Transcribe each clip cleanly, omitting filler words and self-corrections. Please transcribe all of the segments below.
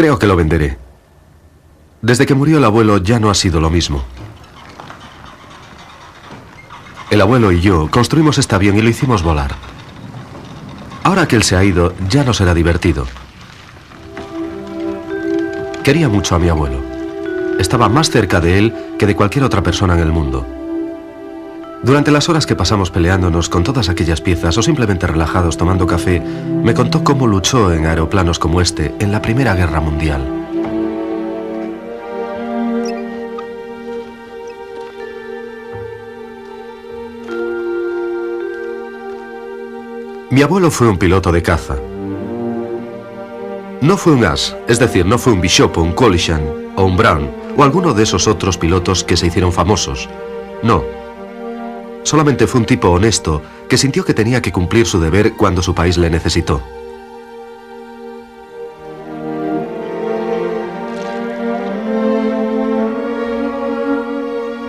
Creo que lo venderé. Desde que murió el abuelo ya no ha sido lo mismo. El abuelo y yo construimos este avión y lo hicimos volar. Ahora que él se ha ido, ya no será divertido. Quería mucho a mi abuelo. Estaba más cerca de él que de cualquier otra persona en el mundo. Durante las horas que pasamos peleándonos con todas aquellas piezas o simplemente relajados tomando café, me contó cómo luchó en aeroplanos como este en la Primera Guerra Mundial. Mi abuelo fue un piloto de caza. No fue un as, es decir, no fue un Bishop o un Collishan o un Brown o alguno de esos otros pilotos que se hicieron famosos. No. Solamente fue un tipo honesto que sintió que tenía que cumplir su deber cuando su país le necesitó.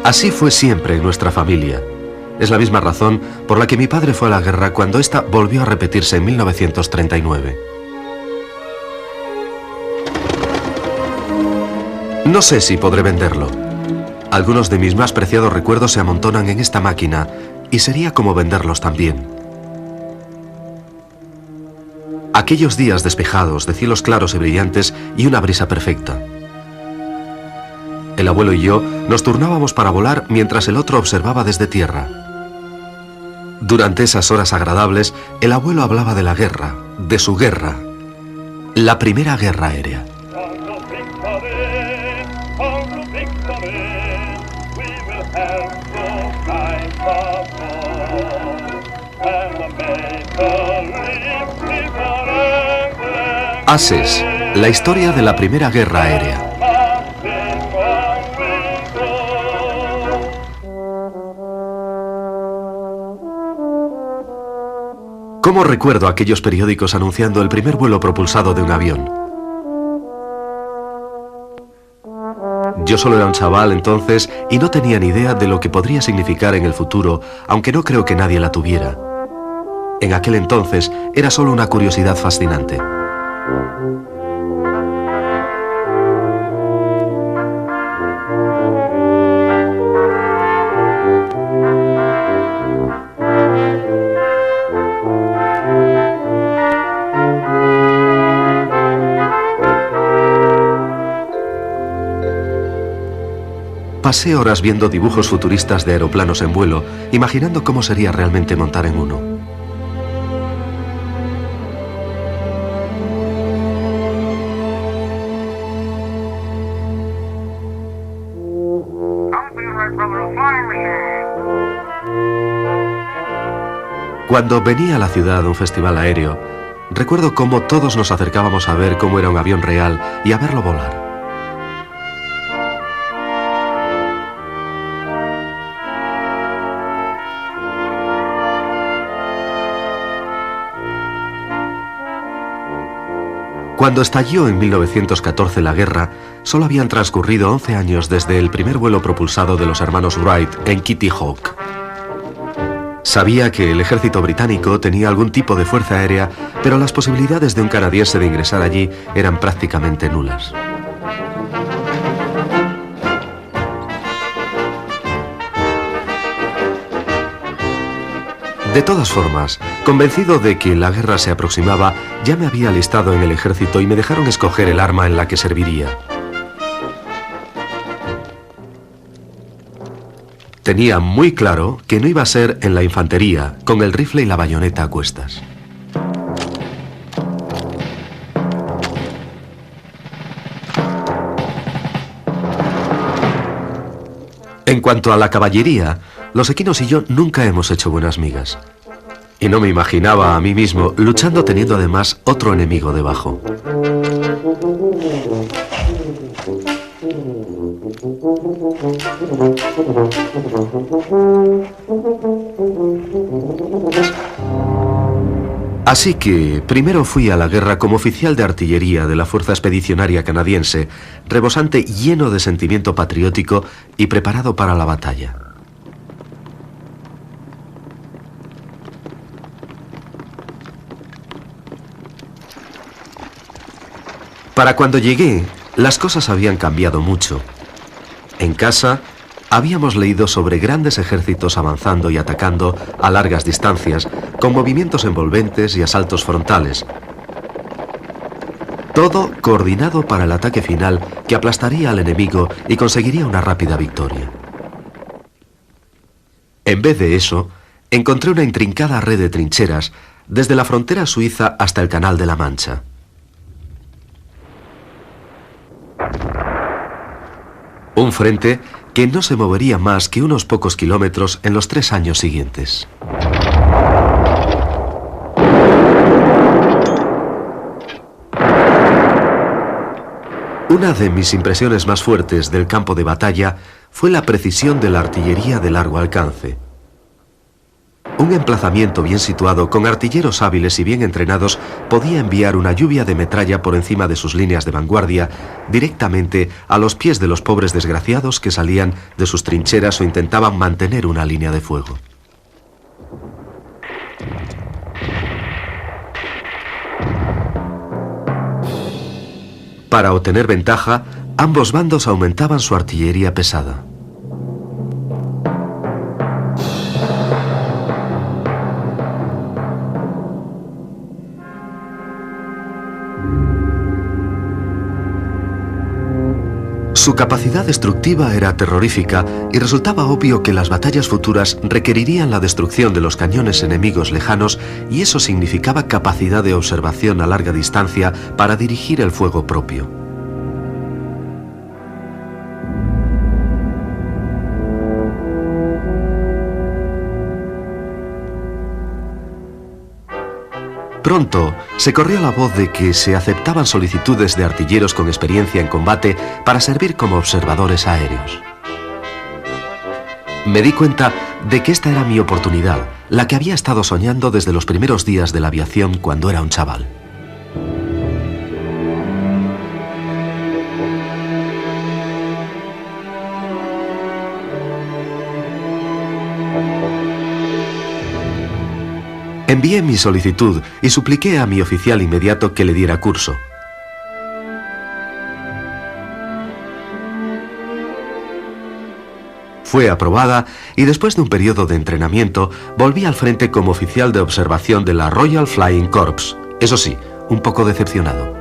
Así fue siempre en nuestra familia. Es la misma razón por la que mi padre fue a la guerra cuando ésta volvió a repetirse en 1939. No sé si podré venderlo. Algunos de mis más preciados recuerdos se amontonan en esta máquina y sería como venderlos también. Aquellos días despejados, de cielos claros y brillantes y una brisa perfecta. El abuelo y yo nos turnábamos para volar mientras el otro observaba desde tierra. Durante esas horas agradables, el abuelo hablaba de la guerra, de su guerra, la Primera Guerra Aérea. Ases, la historia de la Primera Guerra Aérea. ¿Cómo recuerdo aquellos periódicos anunciando el primer vuelo propulsado de un avión? Yo solo era un chaval entonces y no tenía ni idea de lo que podría significar en el futuro, aunque no creo que nadie la tuviera. En aquel entonces era solo una curiosidad fascinante. Pasé horas viendo dibujos futuristas de aeroplanos en vuelo, imaginando cómo sería realmente montar en uno. Cuando venía a la ciudad a un festival aéreo, recuerdo cómo todos nos acercábamos a ver cómo era un avión real y a verlo volar. Cuando estalló en 1914 la guerra, solo habían transcurrido 11 años desde el primer vuelo propulsado de los hermanos Wright en Kitty Hawk. Sabía que el ejército británico tenía algún tipo de fuerza aérea, pero las posibilidades de un canadiense de ingresar allí eran prácticamente nulas. De todas formas, convencido de que la guerra se aproximaba, ya me había alistado en el ejército y me dejaron escoger el arma en la que serviría. Tenía muy claro que no iba a ser en la infantería, con el rifle y la bayoneta a cuestas. En cuanto a la caballería, los equinos y yo nunca hemos hecho buenas migas. Y no me imaginaba a mí mismo luchando teniendo además otro enemigo debajo. Así que primero fui a la guerra como oficial de artillería de la Fuerza Expedicionaria Canadiense, rebosante, lleno de sentimiento patriótico y preparado para la batalla. Para cuando llegué, las cosas habían cambiado mucho. En casa, habíamos leído sobre grandes ejércitos avanzando y atacando a largas distancias, con movimientos envolventes y asaltos frontales. Todo coordinado para el ataque final que aplastaría al enemigo y conseguiría una rápida victoria. En vez de eso, encontré una intrincada red de trincheras desde la frontera suiza hasta el Canal de la Mancha. Un frente que no se movería más que unos pocos kilómetros en los 3 años siguientes. Una de mis impresiones más fuertes del campo de batalla fue la precisión de la artillería de largo alcance. Un emplazamiento bien situado, con artilleros hábiles y bien entrenados, podía enviar una lluvia de metralla por encima de sus líneas de vanguardia directamente a los pies de los pobres desgraciados que salían de sus trincheras o intentaban mantener una línea de fuego. Para obtener ventaja, ambos bandos aumentaban su artillería pesada. Su capacidad destructiva era terrorífica y resultaba obvio que las batallas futuras requerirían la destrucción de los cañones enemigos lejanos, y eso significaba capacidad de observación a larga distancia para dirigir el fuego propio. Pronto se corrió la voz de que se aceptaban solicitudes de artilleros con experiencia en combate para servir como observadores aéreos. Me di cuenta de que esta era mi oportunidad, la que había estado soñando desde los primeros días de la aviación cuando era un chaval. Envié mi solicitud y supliqué a mi oficial inmediato que le diera curso. Fue aprobada y después de un periodo de entrenamiento volví al frente como oficial de observación de la Royal Flying Corps. Eso sí, un poco decepcionado.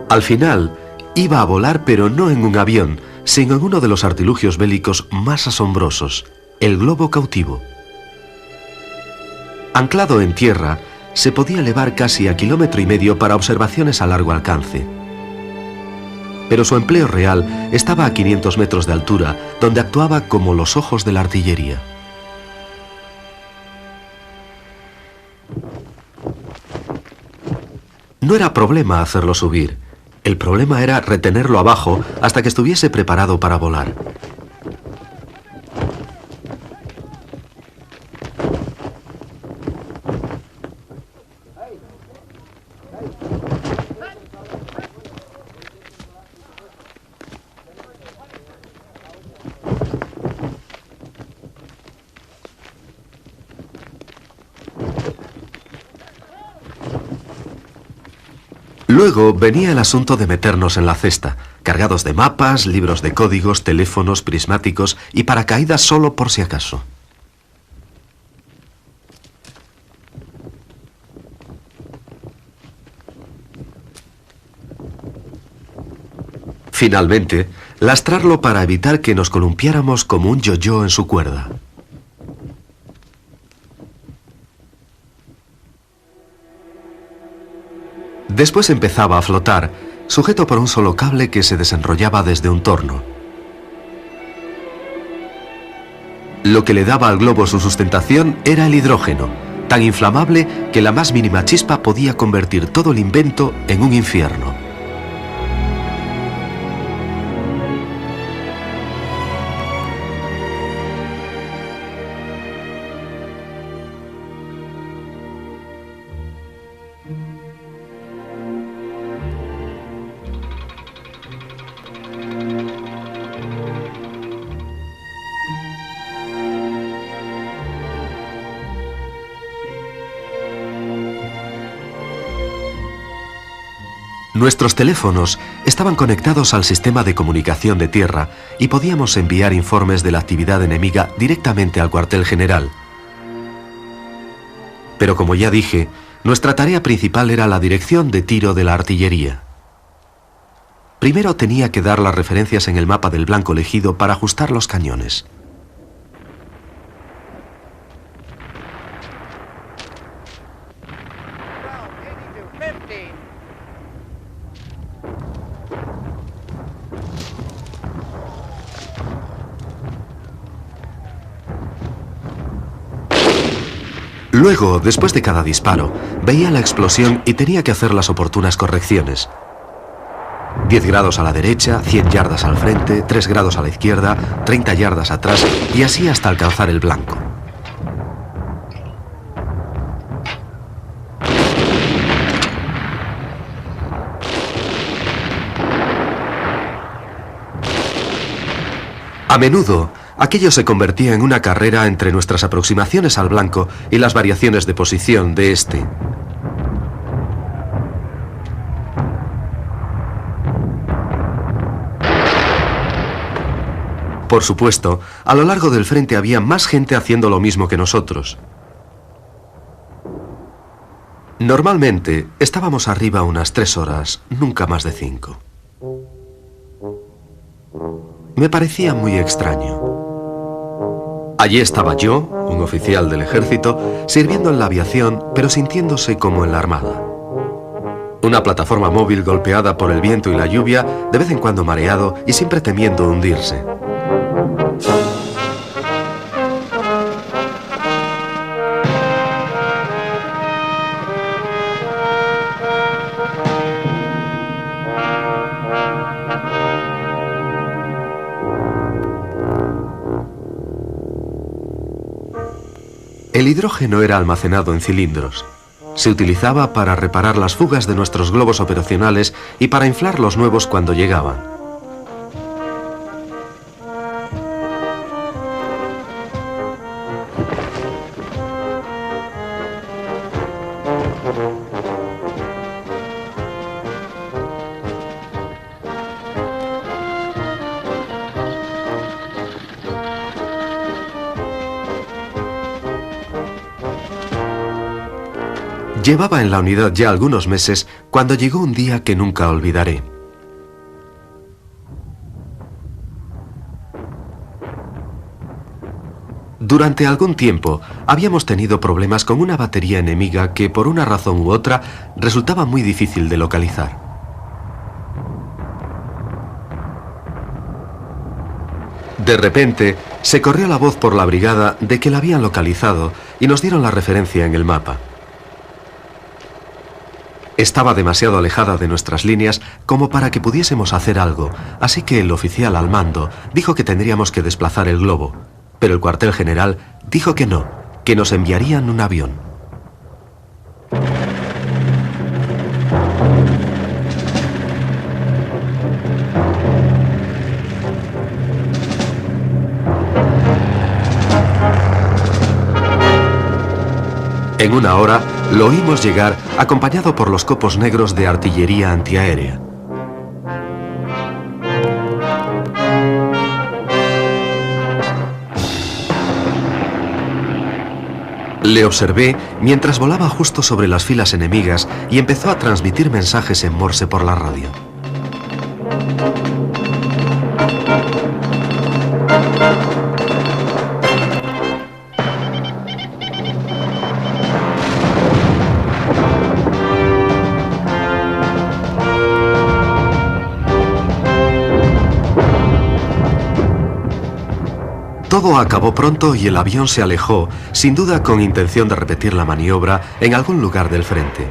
Al final, iba a volar, pero no en un avión, sino en uno de los artilugios bélicos más asombrosos, el globo cautivo. Anclado en tierra, se podía elevar casi a 1,5 kilómetros para observaciones a largo alcance. Pero su empleo real estaba a 500 metros de altura, donde actuaba como los ojos de la artillería. No era problema hacerlo subir. El problema era retenerlo abajo hasta que estuviese preparado para volar. Luego venía el asunto de meternos en la cesta, cargados de mapas, libros de códigos, teléfonos, prismáticos y paracaídas solo por si acaso. Finalmente, lastrarlo para evitar que nos columpiáramos como un yo-yo en su cuerda. Después empezaba a flotar, sujeto por un solo cable que se desenrollaba desde un torno. Lo que le daba al globo su sustentación era el hidrógeno, tan inflamable que la más mínima chispa podía convertir todo el invento en un infierno. Nuestros teléfonos estaban conectados al sistema de comunicación de tierra y podíamos enviar informes de la actividad enemiga directamente al cuartel general. Pero como ya dije, nuestra tarea principal era la dirección de tiro de la artillería. Primero tenía que dar las referencias en el mapa del blanco elegido para ajustar los cañones. Luego, después de cada disparo, veía la explosión y tenía que hacer las oportunas correcciones. 10 grados a la derecha, 100 yardas al frente, 3 grados a la izquierda, 30 yardas atrás y así hasta alcanzar el blanco. A menudo, aquello se convertía en una carrera entre nuestras aproximaciones al blanco y las variaciones de posición de este. Por supuesto, a lo largo del frente había más gente haciendo lo mismo que nosotros. Normalmente, estábamos arriba unas 3 horas, nunca más de 5. Me parecía muy extraño. Allí estaba yo, un oficial del ejército, sirviendo en la aviación, pero sintiéndose como en la armada. Una plataforma móvil golpeada por el viento y la lluvia, de vez en cuando mareado y siempre temiendo hundirse. El hidrógeno era almacenado en cilindros. Se utilizaba para reparar las fugas de nuestros globos operacionales y para inflar los nuevos cuando llegaban. Llevaba en la unidad ya algunos meses cuando llegó un día que nunca olvidaré. Durante algún tiempo habíamos tenido problemas con una batería enemiga que por una razón u otra resultaba muy difícil de localizar. De repente se corrió la voz por la brigada de que la habían localizado y nos dieron la referencia en el mapa. Estaba demasiado alejada de nuestras líneas como para que pudiésemos hacer algo, así que el oficial al mando dijo que tendríamos que desplazar el globo, pero el cuartel general dijo que no, que nos enviarían un avión. En una hora lo oímos llegar acompañado por los copos negros de artillería antiaérea. Le observé mientras volaba justo sobre las filas enemigas y empezó a transmitir mensajes en Morse por la radio. Todo acabó pronto y el avión se alejó, sin duda con intención de repetir la maniobra en algún lugar del frente.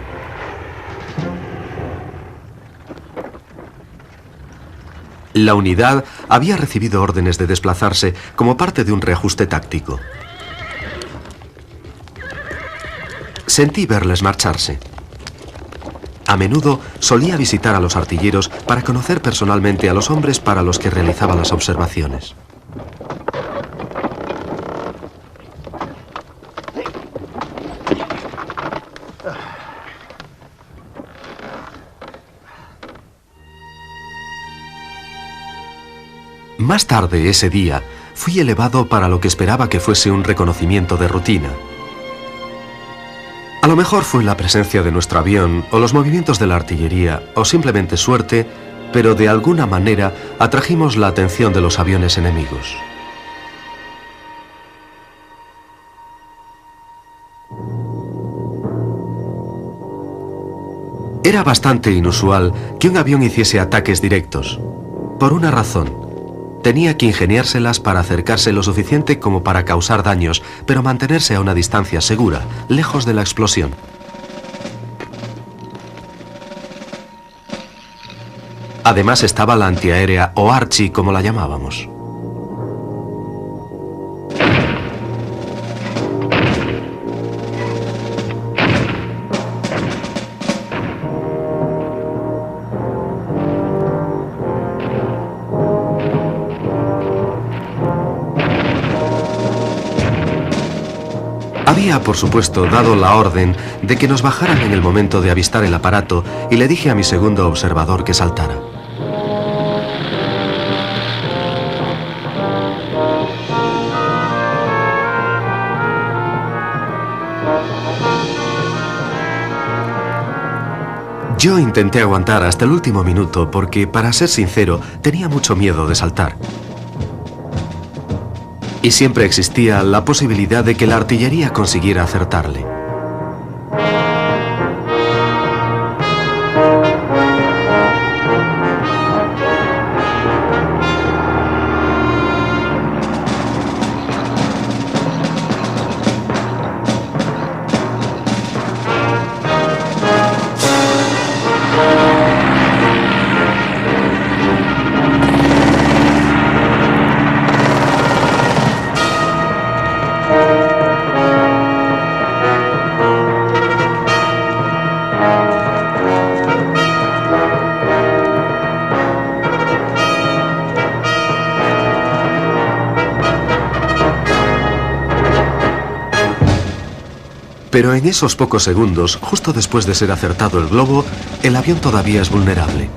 La unidad había recibido órdenes de desplazarse como parte de un reajuste táctico. Sentí verles marcharse. A menudo solía visitar a los artilleros para conocer personalmente a los hombres para los que realizaba las observaciones. Más tarde ese día, fui elevado para lo que esperaba que fuese un reconocimiento de rutina. A lo mejor fue la presencia de nuestro avión, o los movimientos de la artillería, o simplemente suerte, pero de alguna manera atrajimos la atención de los aviones enemigos. Era bastante inusual que un avión hiciese ataques directos, por una razón. Tenía que ingeniárselas para acercarse lo suficiente como para causar daños, pero mantenerse a una distancia segura, lejos de la explosión. Además estaba la antiaérea, o Archie como la llamábamos. Había, por supuesto, dado la orden de que nos bajaran en el momento de avistar el aparato y le dije a mi segundo observador que saltara. Yo intenté aguantar hasta el último minuto porque, para ser sincero, tenía mucho miedo de saltar. Y siempre existía la posibilidad de que la artillería consiguiera acertarle. Pero en esos pocos segundos, justo después de ser acertado el globo, el avión todavía es vulnerable.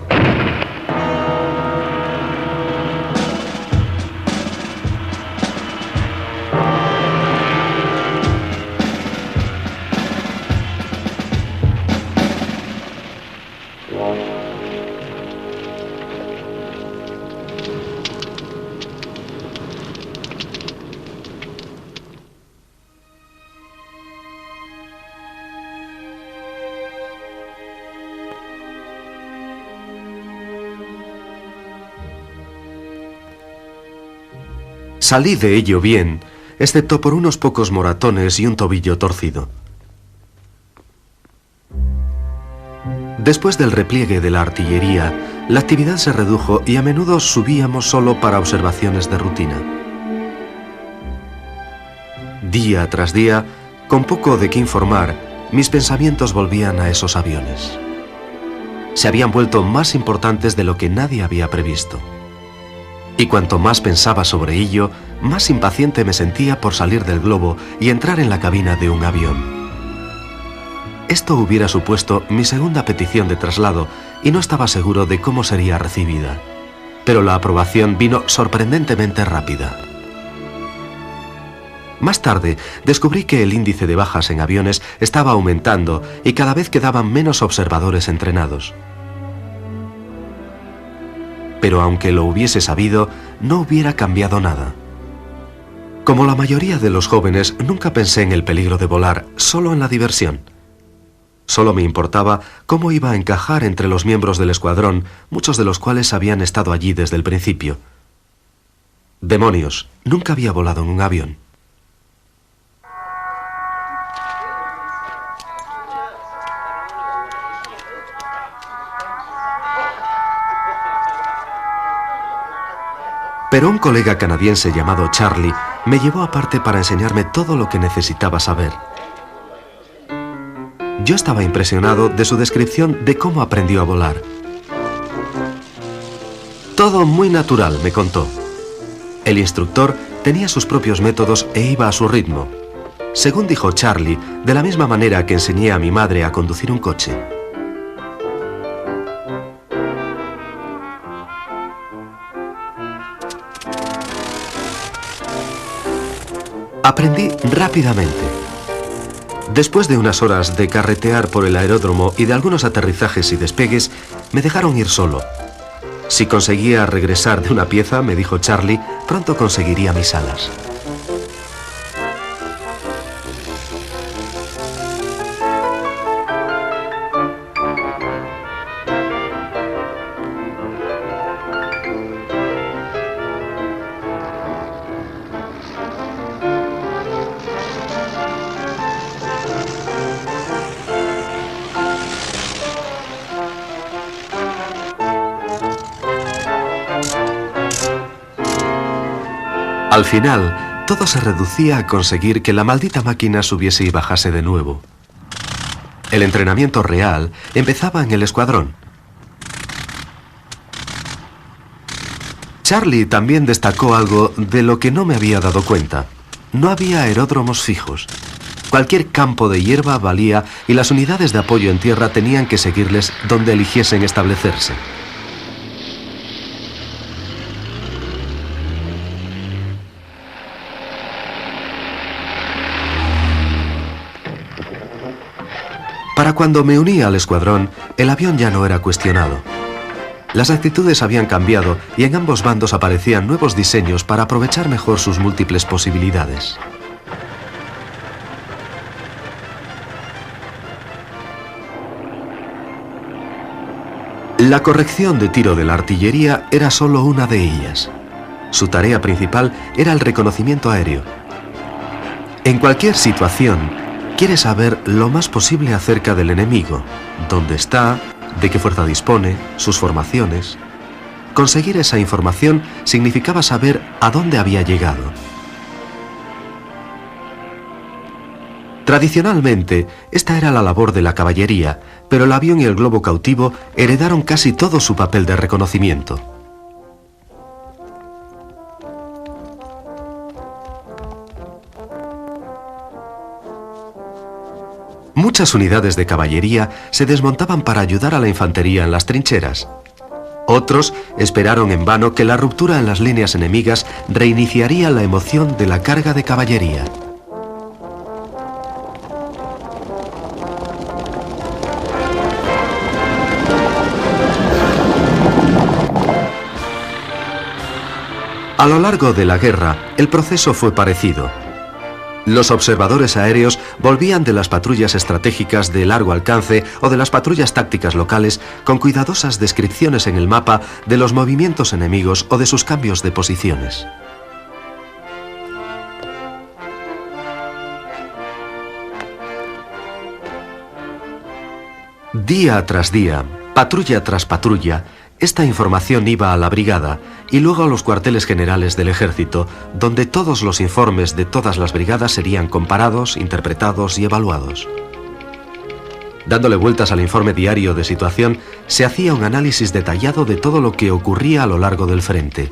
Salí de ello bien, excepto por unos pocos moratones y un tobillo torcido. Después del repliegue de la artillería, la actividad se redujo y a menudo subíamos solo para observaciones de rutina. Día tras día, con poco de qué informar, mis pensamientos volvían a esos aviones. Se habían vuelto más importantes de lo que nadie había previsto. Y cuanto más pensaba sobre ello, más impaciente me sentía por salir del globo y entrar en la cabina de un avión. Esto hubiera supuesto mi segunda petición de traslado y no estaba seguro de cómo sería recibida. Pero la aprobación vino sorprendentemente rápida. Más tarde, descubrí que el índice de bajas en aviones estaba aumentando y cada vez quedaban menos observadores entrenados. Pero aunque lo hubiese sabido, no hubiera cambiado nada. Como la mayoría de los jóvenes, nunca pensé en el peligro de volar, solo en la diversión. Solo me importaba cómo iba a encajar entre los miembros del escuadrón, muchos de los cuales habían estado allí desde el principio. Demonios, nunca había volado en un avión. Pero un colega canadiense llamado Charlie me llevó aparte para enseñarme todo lo que necesitaba saber. Yo estaba impresionado de su descripción de cómo aprendió a volar. Todo muy natural, me contó. El instructor tenía sus propios métodos e iba a su ritmo. Según dijo Charlie, de la misma manera que enseñé a mi madre a conducir un coche. Aprendí rápidamente. Después de unas horas de carretear por el aeródromo y de algunos aterrizajes y despegues, me dejaron ir solo. Si conseguía regresar de una pieza, me dijo Charlie, pronto conseguiría mis alas. Al final, todo se reducía a conseguir que la maldita máquina subiese y bajase de nuevo. El entrenamiento real empezaba en el escuadrón. Charlie también destacó algo de lo que no me había dado cuenta. No había aeródromos fijos. Cualquier campo de hierba valía y las unidades de apoyo en tierra tenían que seguirles donde eligiesen establecerse. Para cuando me uní al escuadrón, el avión ya no era cuestionado. Las actitudes habían cambiado y en ambos bandos aparecían nuevos diseños para aprovechar mejor sus múltiples posibilidades. La corrección de tiro de la artillería era solo una de ellas. Su tarea principal era el reconocimiento aéreo. En cualquier situación, quiere saber lo más posible acerca del enemigo, dónde está, de qué fuerza dispone, sus formaciones. Conseguir esa información significaba saber a dónde había llegado. Tradicionalmente, esta era la labor de la caballería, pero el avión y el globo cautivo heredaron casi todo su papel de reconocimiento. Muchas unidades de caballería se desmontaban para ayudar a la infantería en las trincheras. Otros esperaron en vano que la ruptura en las líneas enemigas reiniciaría la emoción de la carga de caballería. A lo largo de la guerra, el proceso fue parecido. Los observadores aéreos volvían de las patrullas estratégicas de largo alcance o de las patrullas tácticas locales con cuidadosas descripciones en el mapa de los movimientos enemigos o de sus cambios de posiciones. Día tras día, patrulla tras patrulla, esta información iba a la brigada y luego a los cuarteles generales del ejército, donde todos los informes de todas las brigadas serían comparados, interpretados y evaluados. Dándole vueltas al informe diario de situación, se hacía un análisis detallado de todo lo que ocurría a lo largo del frente.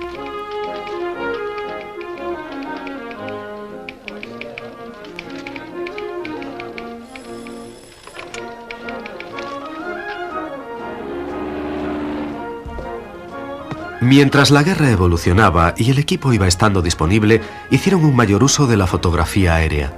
Mientras la guerra evolucionaba y el equipo iba estando disponible, hicieron un mayor uso de la fotografía aérea.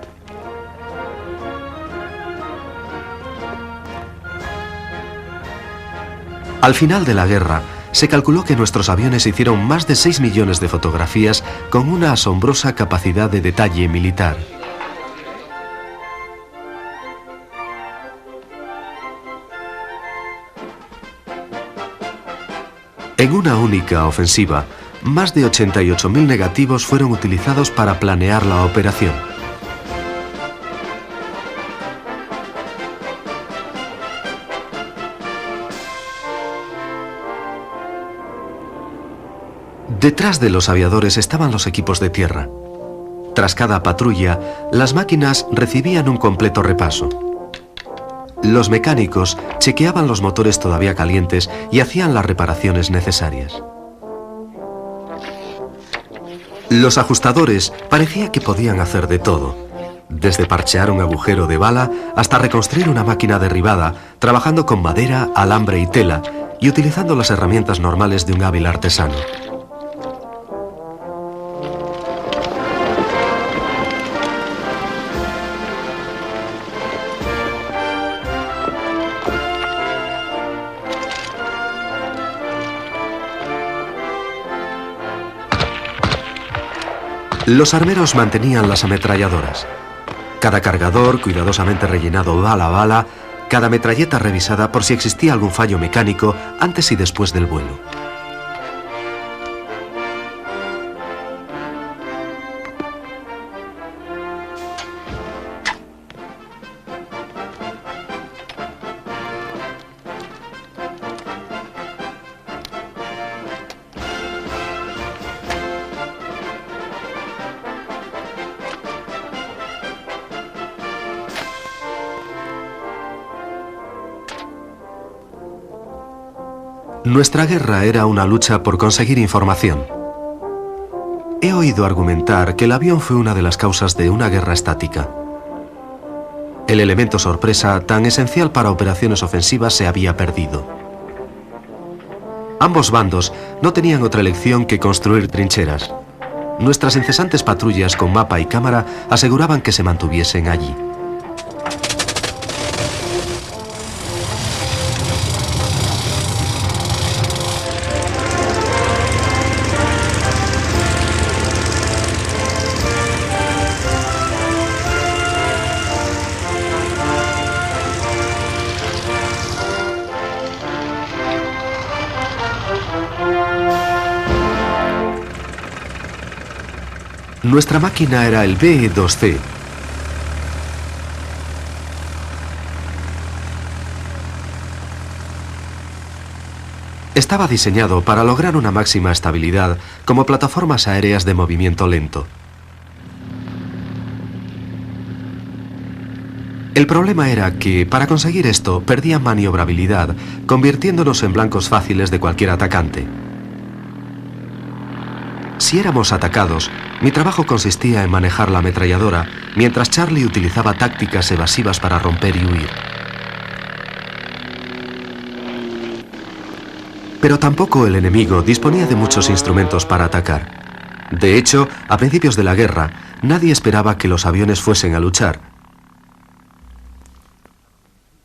Al final de la guerra, se calculó que nuestros aviones hicieron más de 6 millones de fotografías con una asombrosa capacidad de detalle militar. En una única ofensiva, más de 88.000 negativos fueron utilizados para planear la operación. Detrás de los aviadores estaban los equipos de tierra. Tras cada patrulla, las máquinas recibían un completo repaso. Los mecánicos chequeaban los motores todavía calientes y hacían las reparaciones necesarias. Los ajustadores parecía que podían hacer de todo, desde parchear un agujero de bala hasta reconstruir una máquina derribada, trabajando con madera, alambre y tela y utilizando las herramientas normales de un hábil artesano. Los armeros mantenían las ametralladoras. Cada cargador cuidadosamente rellenado bala a bala, cada metralleta revisada por si existía algún fallo mecánico antes y después del vuelo. Nuestra guerra era una lucha por conseguir información. He oído argumentar que el avión fue una de las causas de una guerra estática. El elemento sorpresa, tan esencial para operaciones ofensivas, se había perdido. Ambos bandos no tenían otra elección que construir trincheras. Nuestras incesantes patrullas con mapa y cámara aseguraban que se mantuviesen allí. Nuestra máquina era el BE-2C. Estaba diseñado para lograr una máxima estabilidad como plataformas aéreas de movimiento lento. El problema era que, para conseguir esto, perdían maniobrabilidad, convirtiéndonos en blancos fáciles de cualquier atacante. Si éramos atacados, mi trabajo consistía en manejar la ametralladora, mientras Charlie utilizaba tácticas evasivas para romper y huir. Pero tampoco el enemigo disponía de muchos instrumentos para atacar. De hecho, a principios de la guerra, nadie esperaba que los aviones fuesen a luchar.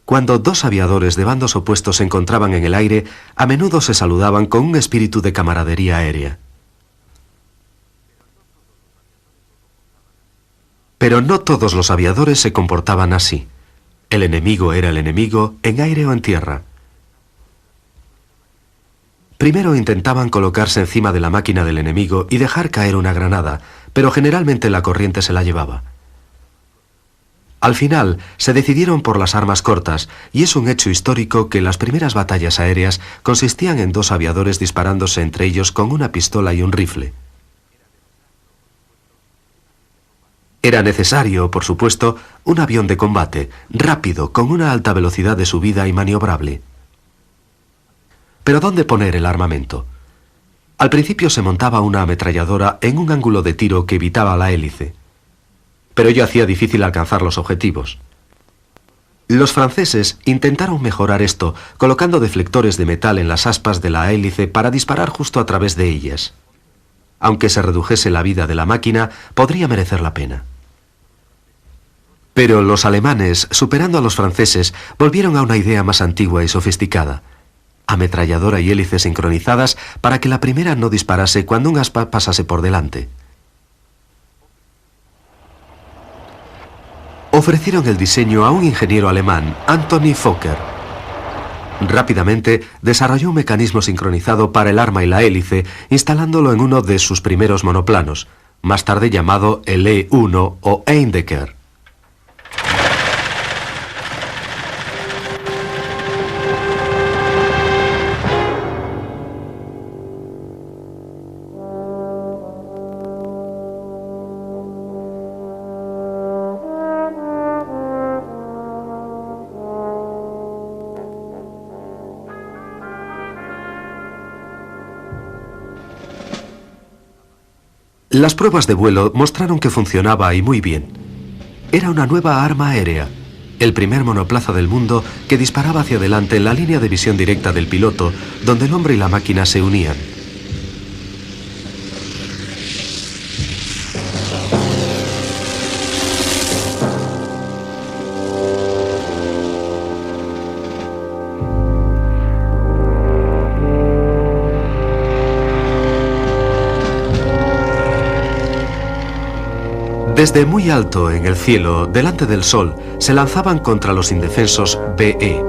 Cuando dos aviadores de bandos opuestos se encontraban en el aire, a menudo se saludaban con un espíritu de camaradería aérea. Pero no todos los aviadores se comportaban así. El enemigo era el enemigo en aire o en tierra. Primero intentaban colocarse encima de la máquina del enemigo y dejar caer una granada, pero generalmente la corriente se la llevaba. Al final, se decidieron por las armas cortas, y es un hecho histórico que las primeras batallas aéreas consistían en dos aviadores disparándose entre ellos con una pistola y un rifle. Era necesario, por supuesto, un avión de combate, rápido, con una alta velocidad de subida y maniobrable. Pero ¿dónde poner el armamento? Al principio se montaba una ametralladora en un ángulo de tiro que evitaba la hélice. Pero ello hacía difícil alcanzar los objetivos. Los franceses intentaron mejorar esto, colocando deflectores de metal en las aspas de la hélice para disparar justo a través de ellas. Aunque se redujese la vida de la máquina, podría merecer la pena. Pero los alemanes, superando a los franceses, volvieron a una idea más antigua y sofisticada. Ametralladora y hélice sincronizadas para que la primera no disparase cuando un aspa pasase por delante. Ofrecieron el diseño a un ingeniero alemán, Anthony Fokker. Rápidamente desarrolló un mecanismo sincronizado para el arma y la hélice, instalándolo en uno de sus primeros monoplanos, más tarde llamado el E-1 o Eindecker. Las pruebas de vuelo mostraron que funcionaba y muy bien. Era una nueva arma aérea, el primer monoplaza del mundo que disparaba hacia adelante en la línea de visión directa del piloto, donde el hombre y la máquina se unían. Desde muy alto en el cielo, delante del sol, se lanzaban contra los indefensos BE.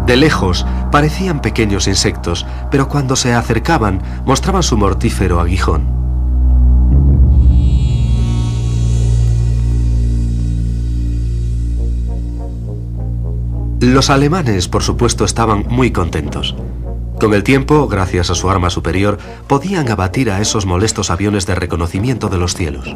De lejos parecían pequeños insectos, pero cuando se acercaban mostraban su mortífero aguijón. Los alemanes, por supuesto, estaban muy contentos. Con el tiempo, gracias a su arma superior, podían abatir a esos molestos aviones de reconocimiento de los cielos.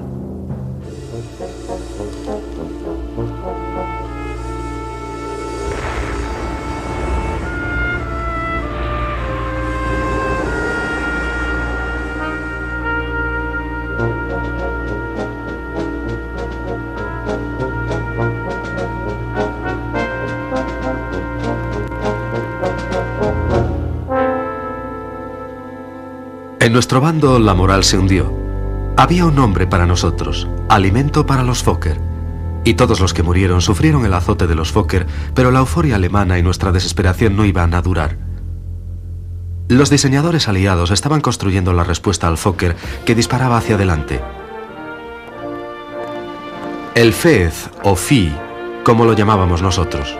En nuestro bando la moral se hundió. Había un nombre para nosotros, alimento para los Fokker. Y todos los que murieron sufrieron el azote de los Fokker, pero la euforia alemana y nuestra desesperación no iban a durar. Los diseñadores aliados estaban construyendo la respuesta al Fokker que disparaba hacia adelante. El Fez, o Phi, como lo llamábamos nosotros.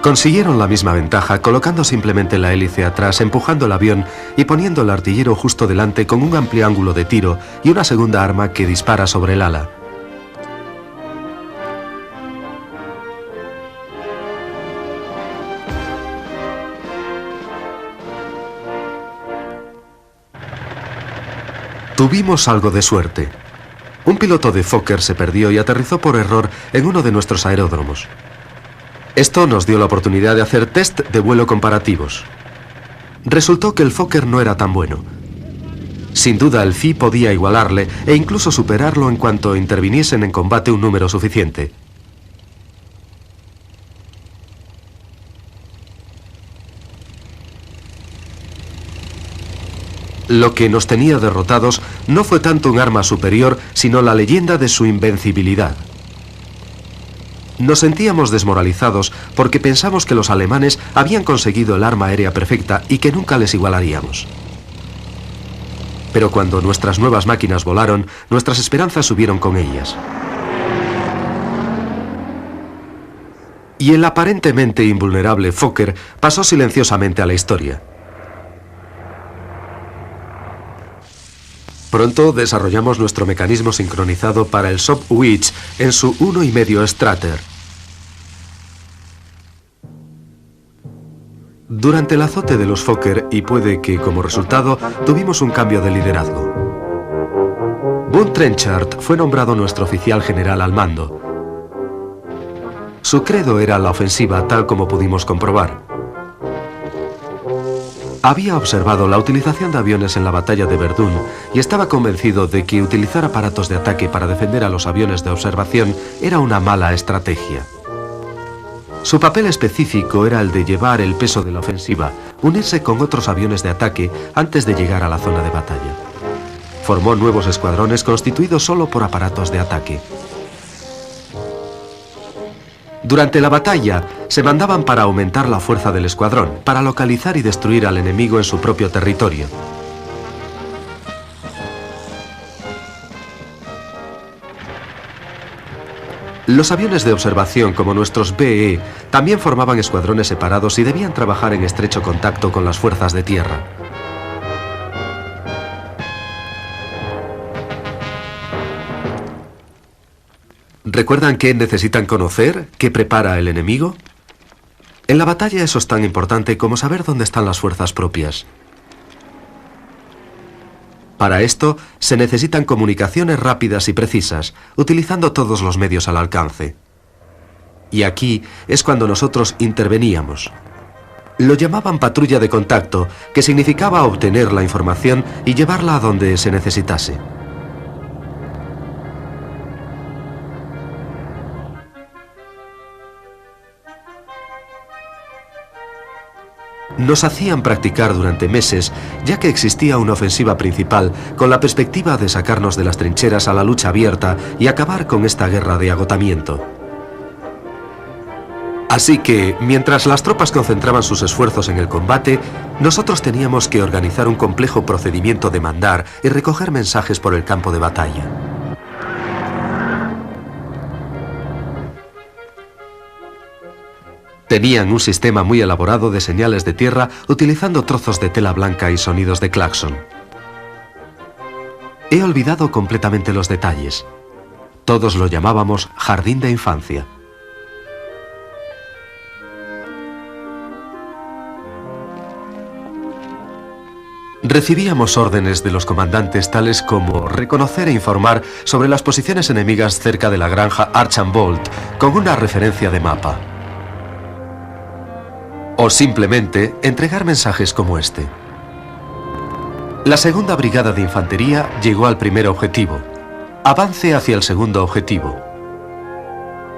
Consiguieron la misma ventaja colocando simplemente la hélice atrás, empujando el avión y poniendo el artillero justo delante con un amplio ángulo de tiro y una segunda arma que dispara sobre el ala. Tuvimos algo de suerte. Un piloto de Fokker se perdió y aterrizó por error en uno de nuestros aeródromos. Esto nos dio la oportunidad de hacer test de vuelo comparativos. Resultó que el Fokker no era tan bueno. Sin duda el Phi podía igualarle e incluso superarlo en cuanto interviniesen en combate un número suficiente. Lo que nos tenía derrotados no fue tanto un arma superior, sino la leyenda de su invencibilidad. Nos sentíamos desmoralizados porque pensamos que los alemanes habían conseguido el arma aérea perfecta y que nunca les igualaríamos. Pero cuando nuestras nuevas máquinas volaron, nuestras esperanzas subieron con ellas. Y el aparentemente invulnerable Fokker pasó silenciosamente a la historia. Pronto desarrollamos nuestro mecanismo sincronizado para el Sopwith en su 1,5 Strater. Durante el azote de los Fokker, y puede que como resultado, tuvimos un cambio de liderazgo. Von Trenchard fue nombrado nuestro oficial general al mando. Su credo era la ofensiva, tal como pudimos comprobar. Había observado la utilización de aviones en la batalla de Verdún y estaba convencido de que utilizar aparatos de ataque para defender a los aviones de observación era una mala estrategia. Su papel específico era el de llevar el peso de la ofensiva, unirse con otros aviones de ataque antes de llegar a la zona de batalla. Formó nuevos escuadrones constituidos solo por aparatos de ataque. Durante la batalla, se mandaban para aumentar la fuerza del escuadrón, para localizar y destruir al enemigo en su propio territorio. Los aviones de observación, como nuestros BE, también formaban escuadrones separados y debían trabajar en estrecho contacto con las fuerzas de tierra. ¿Recuerdan qué necesitan conocer? ¿Qué prepara el enemigo? En la batalla eso es tan importante como saber dónde están las fuerzas propias. Para esto se necesitan comunicaciones rápidas y precisas, utilizando todos los medios al alcance. Y aquí es cuando nosotros interveníamos. Lo llamaban patrulla de contacto, que significaba obtener la información y llevarla a donde se necesitase. Nos hacían practicar durante meses, ya que existía una ofensiva principal con la perspectiva de sacarnos de las trincheras a la lucha abierta y acabar con esta guerra de agotamiento. Así que, mientras las tropas concentraban sus esfuerzos en el combate, nosotros teníamos que organizar un complejo procedimiento de mandar y recoger mensajes por el campo de batalla. Tenían un sistema muy elaborado de señales de tierra utilizando trozos de tela blanca y sonidos de claxon. He olvidado completamente los detalles. Todos lo llamábamos jardín de infancia. Recibíamos órdenes de los comandantes tales como reconocer e informar sobre las posiciones enemigas cerca de la granja Archambault con una referencia de mapa. O simplemente entregar mensajes como este. La segunda brigada de infantería llegó al primer objetivo. Avance hacia el segundo objetivo.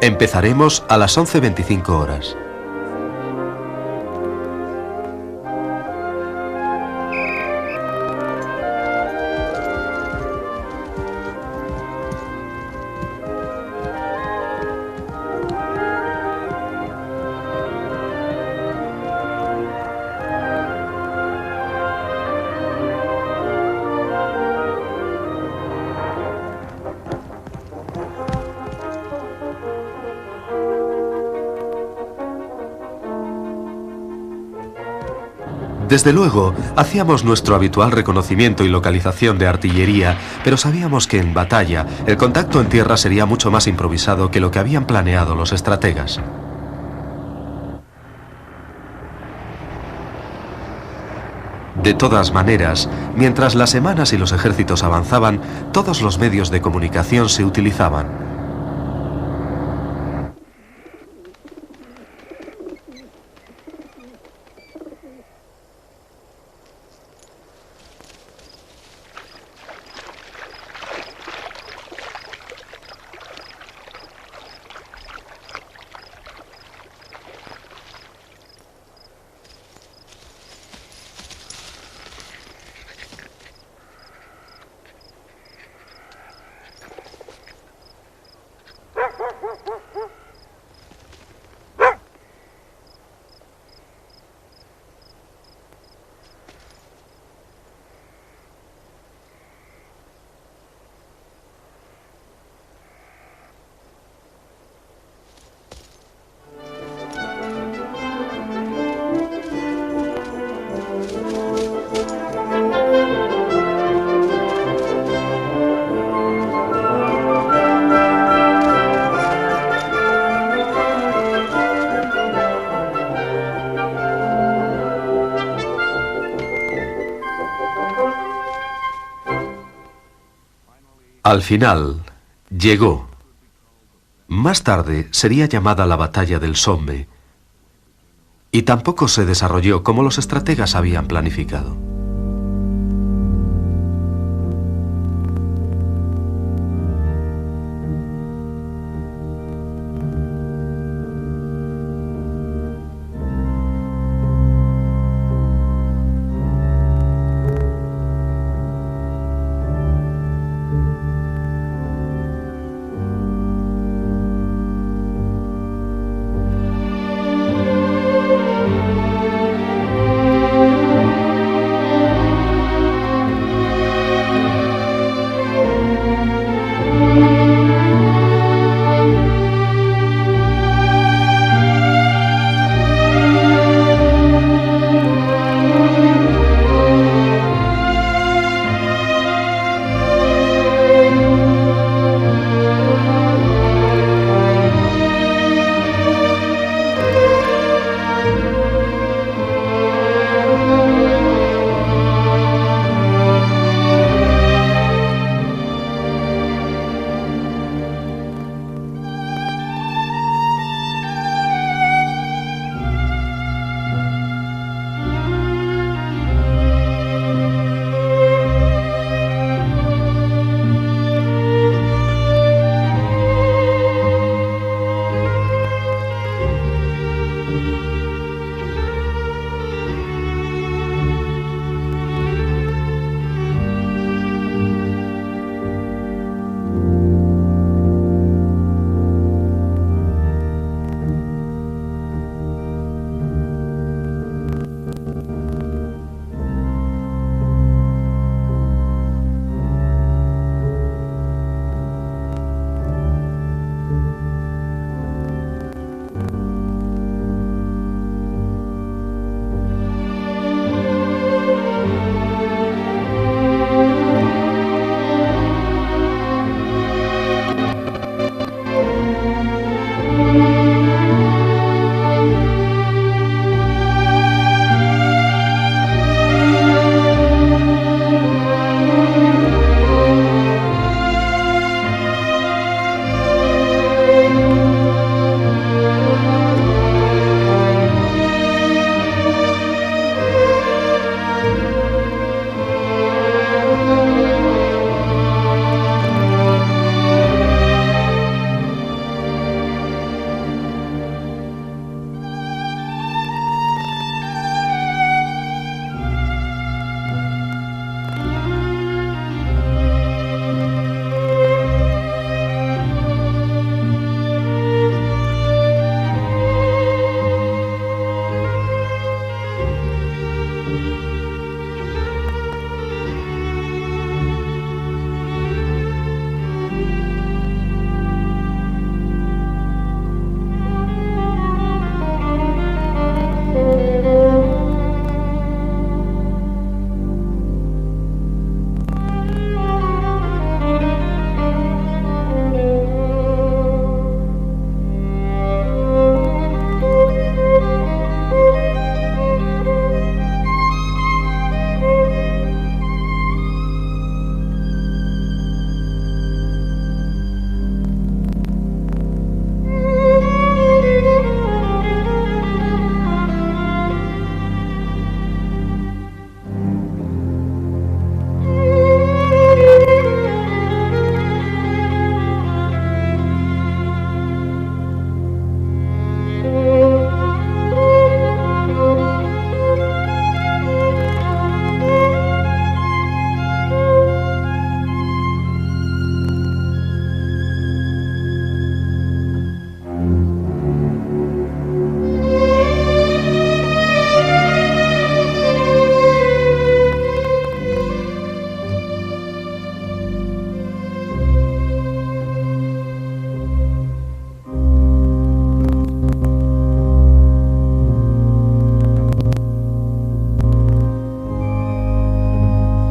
Empezaremos a las 11:25 horas. Desde luego, hacíamos nuestro habitual reconocimiento y localización de artillería, pero sabíamos que en batalla el contacto en tierra sería mucho más improvisado que lo que habían planeado los estrategas. De todas maneras, mientras las semanas y los ejércitos avanzaban, todos los medios de comunicación se utilizaban. Al final, llegó. Más tarde sería llamada la batalla del Somme, y tampoco se desarrolló como los estrategas habían planificado.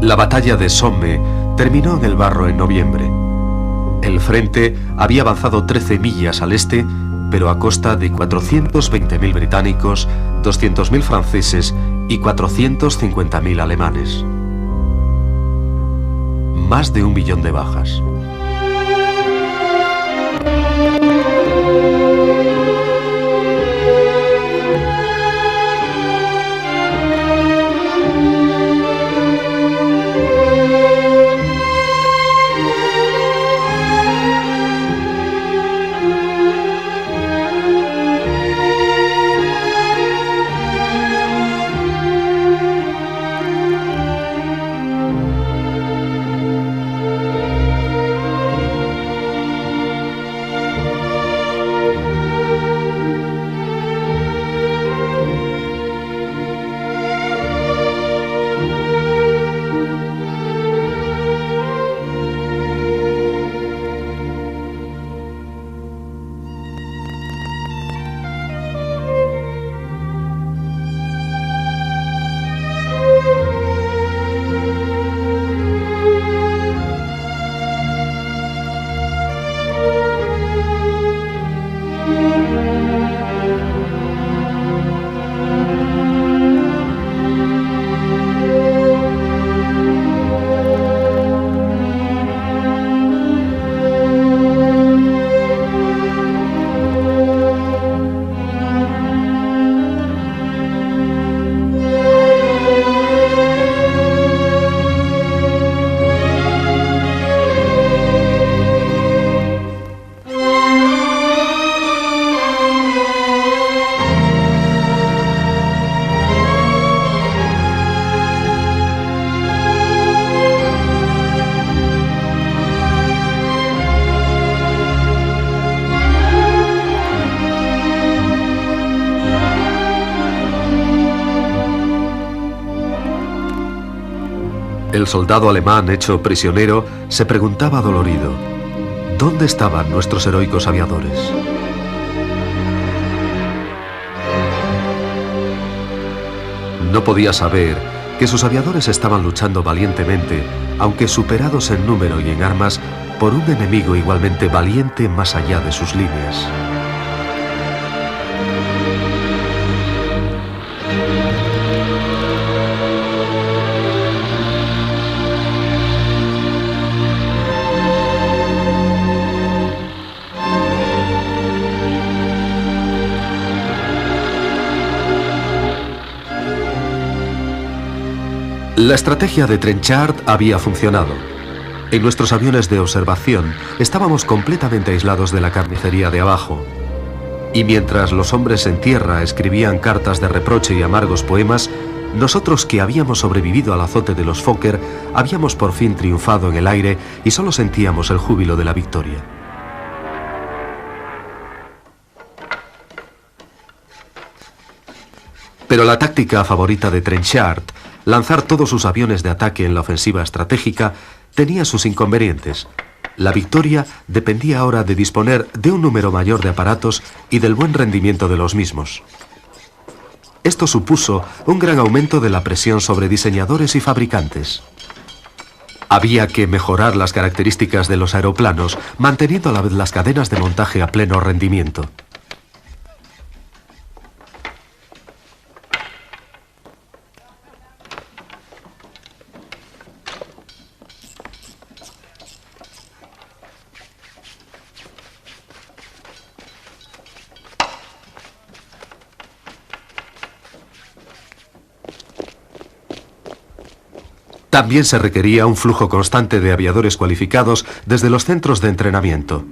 La batalla de Somme terminó en el Barro en noviembre. El frente había avanzado 13 millas al este, pero a costa de 420.000 británicos, 200.000 franceses y 450.000 alemanes. Más de 1 millón de bajas. El soldado alemán hecho prisionero se preguntaba dolorido: ¿dónde estaban nuestros heroicos aviadores? No podía saber que sus aviadores estaban luchando valientemente, aunque superados en número y en armas, por un enemigo igualmente valiente más allá de sus líneas. La estrategia de Trenchard había funcionado. En nuestros aviones de observación estábamos completamente aislados de la carnicería de abajo. Y mientras los hombres en tierra escribían cartas de reproche y amargos poemas, nosotros que habíamos sobrevivido al azote de los Fokker habíamos por fin triunfado en el aire y solo sentíamos el júbilo de la victoria. Pero la táctica favorita de Trenchard, lanzar todos sus aviones de ataque en la ofensiva estratégica, tenía sus inconvenientes. La victoria dependía ahora de disponer de un número mayor de aparatos y del buen rendimiento de los mismos. Esto supuso un gran aumento de la presión sobre diseñadores y fabricantes. Había que mejorar las características de los aeroplanos, manteniendo a la vez las cadenas de montaje a pleno rendimiento. También se requería un flujo constante de aviadores cualificados desde los centros de entrenamiento.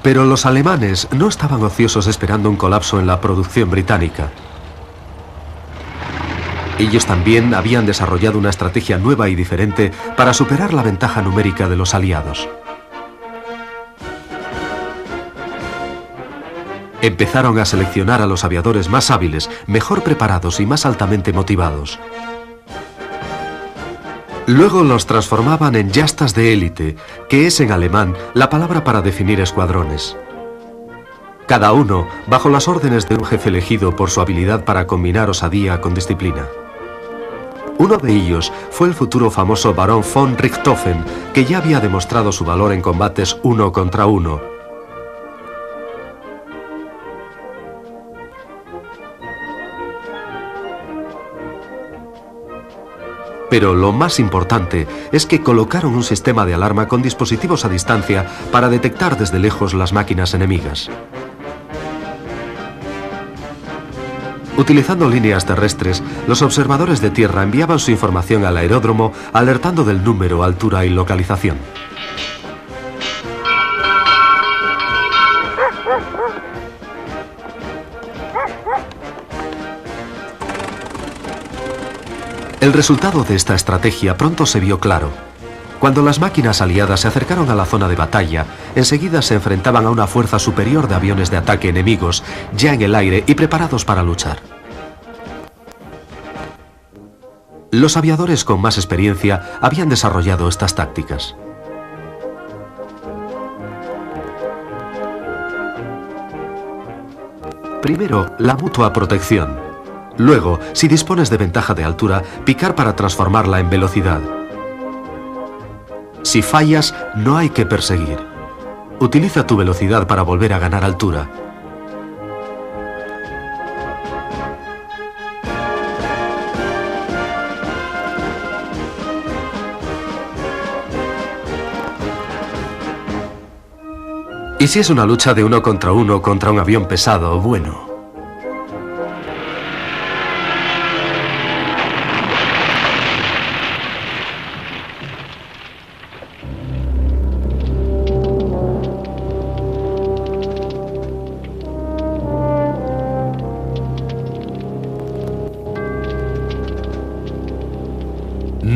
Pero los alemanes no estaban ociosos esperando un colapso en la producción británica. Ellos también habían desarrollado una estrategia nueva y diferente para superar la ventaja numérica de los aliados. Empezaron a seleccionar a los aviadores más hábiles, mejor preparados y más altamente motivados. Luego los transformaban en yastas de élite, que es en alemán la palabra para definir escuadrones. cada uno bajo las órdenes de un jefe elegido por su habilidad para combinar osadía con disciplina. Uno de ellos fue el futuro famoso barón von Richthofen, que ya había demostrado su valor en combates 1 contra 1. Pero lo más importante es que colocaron un sistema de alarma con dispositivos a distancia para detectar desde lejos las máquinas enemigas. Utilizando líneas terrestres, los observadores de tierra enviaban su información al aeródromo, alertando del número, altura y localización. El resultado de esta estrategia pronto se vio claro. Cuando las máquinas aliadas se acercaron a la zona de batalla, enseguida se enfrentaban a una fuerza superior de aviones de ataque enemigos, ya en el aire y preparados para luchar. Los aviadores con más experiencia habían desarrollado estas tácticas. Primero, la mutua protección. Luego, si dispones de ventaja de altura, picar para transformarla en velocidad. Si fallas, no hay que perseguir. Utiliza tu velocidad para volver a ganar altura. Y si es una lucha de 1 contra 1 contra un avión pesado, bueno.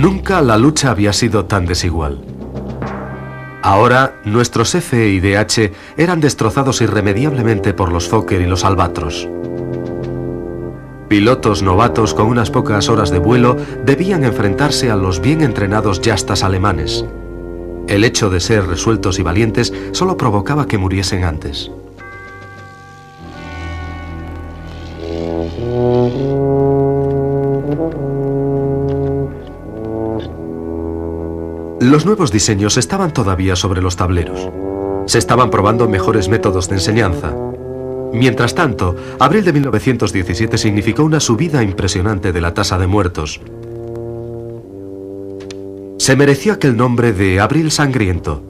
Nunca la lucha había sido tan desigual. Ahora, nuestros F y DH eran destrozados irremediablemente por los Fokker y los Albatros. Pilotos novatos con unas pocas horas de vuelo debían enfrentarse a los bien entrenados yastas alemanes. El hecho de ser resueltos y valientes solo provocaba que muriesen antes. Los nuevos diseños estaban todavía sobre los tableros. Se estaban probando mejores métodos de enseñanza. Mientras tanto, abril de 1917 significó una subida impresionante de la tasa de muertos. Se mereció aquel nombre de Abril Sangriento.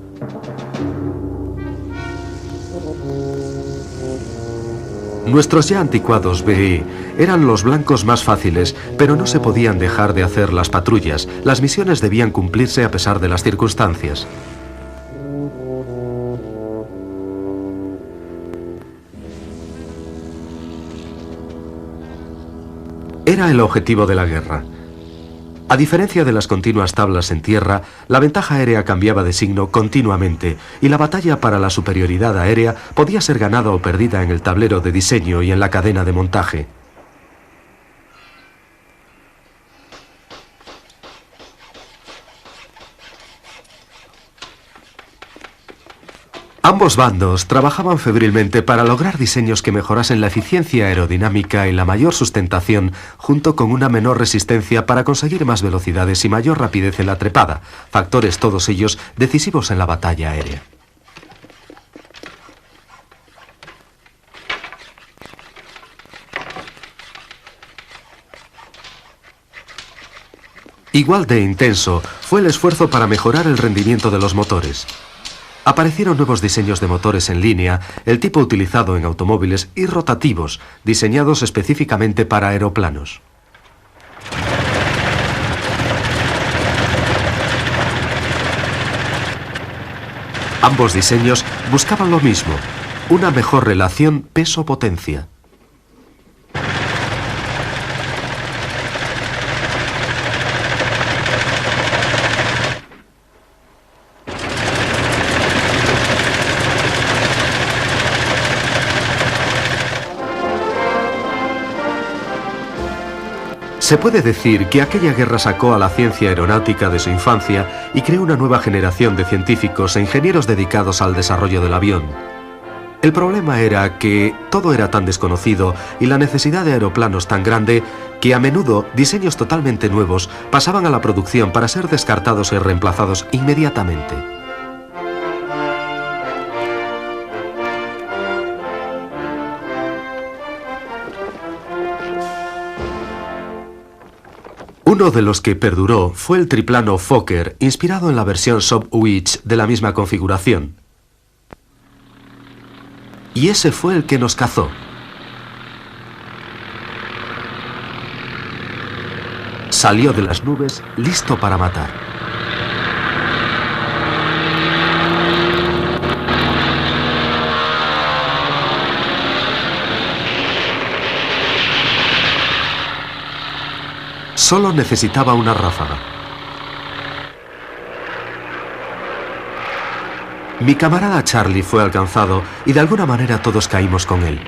Nuestros ya anticuados BE eran los blancos más fáciles, pero no se podían dejar de hacer las patrullas. Las misiones debían cumplirse a pesar de las circunstancias. Era el objetivo de la guerra. A diferencia de las continuas tablas en tierra, la ventaja aérea cambiaba de signo continuamente y la batalla para la superioridad aérea podía ser ganada o perdida en el tablero de diseño y en la cadena de montaje. Ambos bandos trabajaban febrilmente para lograr diseños que mejorasen la eficiencia aerodinámica y la mayor sustentación, junto con una menor resistencia para conseguir más velocidades y mayor rapidez en la trepada, factores todos ellos decisivos en la batalla aérea. Igual de intenso fue el esfuerzo para mejorar el rendimiento de los motores. Aparecieron nuevos diseños de motores en línea, el tipo utilizado en automóviles, y rotativos, diseñados específicamente para aeroplanos. Ambos diseños buscaban lo mismo, una mejor relación peso-potencia. Se puede decir que aquella guerra sacó a la ciencia aeronáutica de su infancia y creó una nueva generación de científicos e ingenieros dedicados al desarrollo del avión. El problema era que todo era tan desconocido y la necesidad de aeroplanos tan grande que a menudo diseños totalmente nuevos pasaban a la producción para ser descartados y reemplazados inmediatamente. Uno de los que perduró fue el triplano Fokker, inspirado en la versión Sopwith de la misma configuración. Y ese fue el que nos cazó. Salió de las nubes listo para matar. Solo necesitaba una ráfaga. Mi camarada Charlie fue alcanzado y de alguna manera todos caímos con él.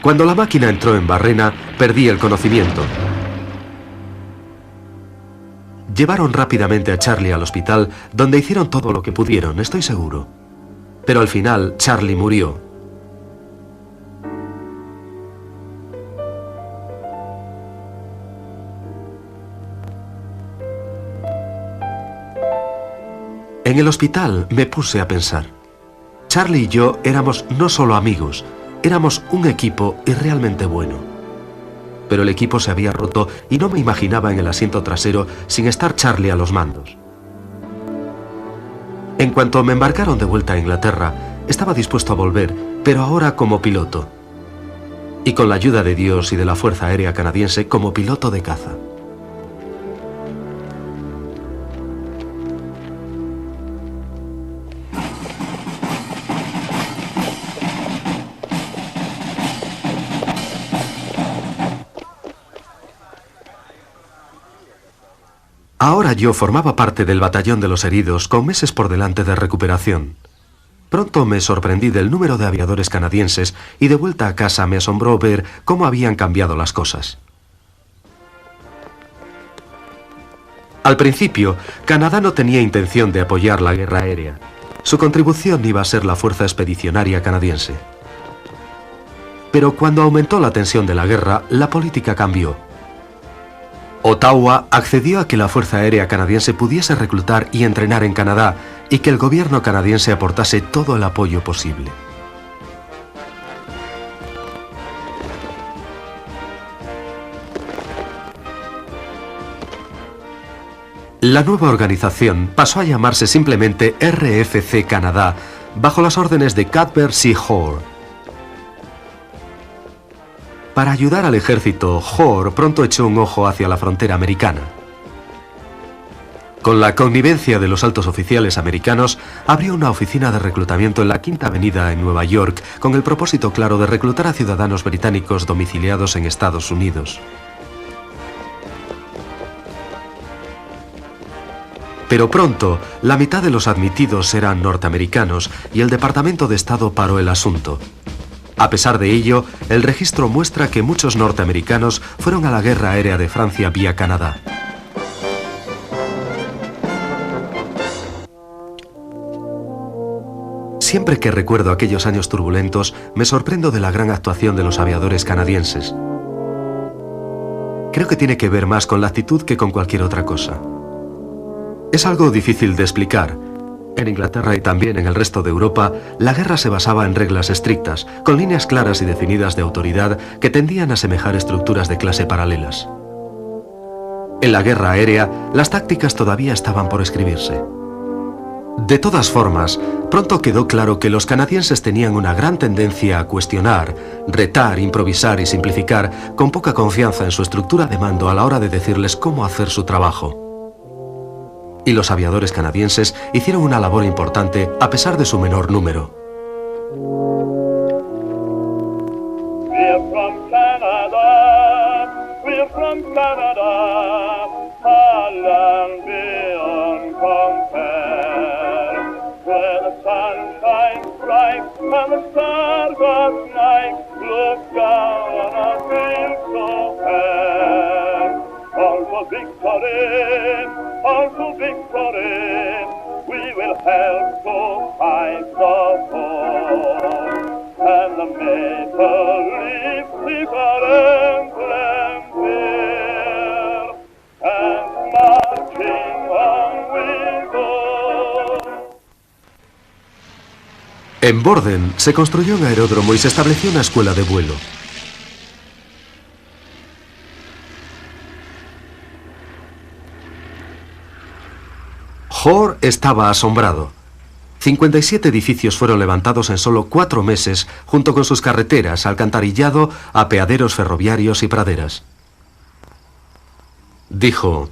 Cuando la máquina entró en barrena, perdí el conocimiento. Llevaron rápidamente a Charlie al hospital, donde hicieron todo lo que pudieron, estoy seguro. Pero al final, Charlie murió. En el hospital me puse a pensar. Charlie y yo éramos no solo amigos, éramos un equipo y realmente bueno. Pero el equipo se había roto y no me imaginaba en el asiento trasero sin estar Charlie a los mandos. En cuanto me embarcaron de vuelta a Inglaterra, estaba dispuesto a volver, pero ahora como piloto. Y con la ayuda de Dios y de la Fuerza Aérea Canadiense como piloto de caza. Ahora yo formaba parte del batallón de los heridos con meses por delante de recuperación. Pronto me sorprendí del número de aviadores canadienses y de vuelta a casa me asombró ver cómo habían cambiado las cosas. Al principio, Canadá no tenía intención de apoyar la guerra aérea. Su contribución iba a ser la Fuerza Expedicionaria Canadiense. Pero cuando aumentó la tensión de la guerra, la política cambió. Ottawa accedió a que la Fuerza Aérea Canadiense pudiese reclutar y entrenar en Canadá y que el gobierno canadiense aportase todo el apoyo posible. La nueva organización pasó a llamarse simplemente RFC Canadá, bajo las órdenes de Cuthbert C. Hoare. Para ayudar al ejército, Hoare pronto echó un ojo hacia la frontera americana. Con la connivencia de los altos oficiales americanos, abrió una oficina de reclutamiento en la Quinta Avenida en Nueva York, con el propósito claro de reclutar a ciudadanos británicos domiciliados en Estados Unidos. Pero pronto, la mitad de los admitidos eran norteamericanos y el Departamento de Estado paró el asunto. A pesar de ello, el registro muestra que muchos norteamericanos fueron a la guerra aérea de Francia vía Canadá. Siempre que recuerdo aquellos años turbulentos, me sorprendo de la gran actuación de los aviadores canadienses. Creo que tiene que ver más con la actitud que con cualquier otra cosa. Es algo difícil de explicar. En Inglaterra y también en el resto de Europa, la guerra se basaba en reglas estrictas, con líneas claras y definidas de autoridad que tendían a asemejar estructuras de clase paralelas. En la guerra aérea, las tácticas todavía estaban por escribirse. De todas formas, pronto quedó claro que los canadienses tenían una gran tendencia a cuestionar, retar, improvisar y simplificar, con poca confianza en su estructura de mando a la hora de decirles cómo hacer su trabajo. Y los aviadores canadienses hicieron una labor importante a pesar de su menor número. En Borden se construyó un aeródromo y se estableció una escuela de vuelo. Hoare estaba asombrado. 57 edificios fueron levantados en solo 4 meses, junto con sus carreteras, alcantarillado, apeaderos ferroviarios y praderas. Dijo: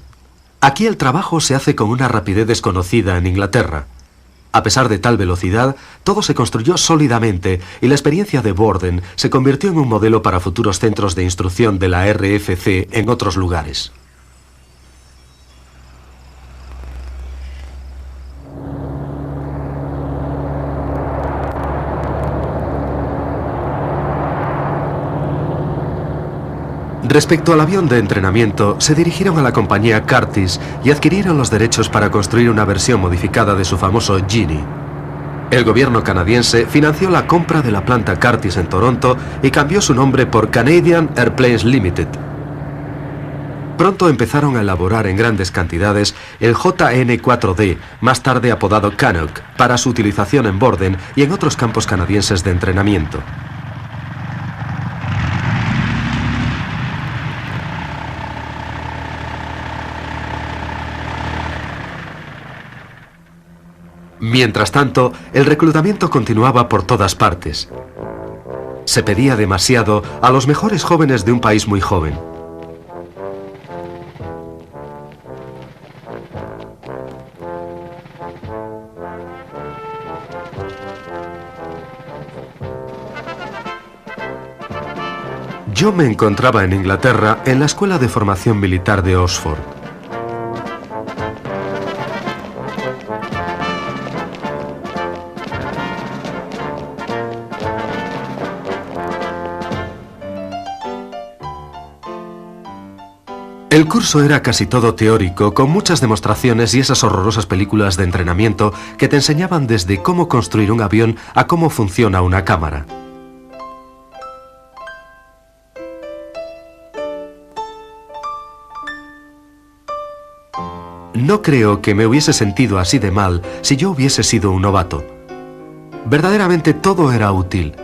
aquí el trabajo se hace con una rapidez desconocida en Inglaterra. A pesar de tal velocidad, todo se construyó sólidamente y la experiencia de Borden se convirtió en un modelo para futuros centros de instrucción de la RFC en otros lugares. Respecto al avión de entrenamiento, se dirigieron a la compañía Curtiss y adquirieron los derechos para construir una versión modificada de su famoso Genie. El gobierno canadiense financió la compra de la planta Curtiss en Toronto y cambió su nombre por Canadian Airplanes Limited. Pronto empezaron a elaborar en grandes cantidades el JN-4D, más tarde apodado Canuck, para su utilización en Borden y en otros campos canadienses de entrenamiento. Mientras tanto, el reclutamiento continuaba por todas partes. Se pedía demasiado a los mejores jóvenes de un país muy joven. Yo me encontraba en Inglaterra en la Escuela de Formación Militar de Oxford. El curso era casi todo teórico, con muchas demostraciones y esas horrorosas películas de entrenamiento que te enseñaban desde cómo construir un avión a cómo funciona una cámara. No creo que me hubiese sentido así de mal si yo hubiese sido un novato. Verdaderamente todo era útil.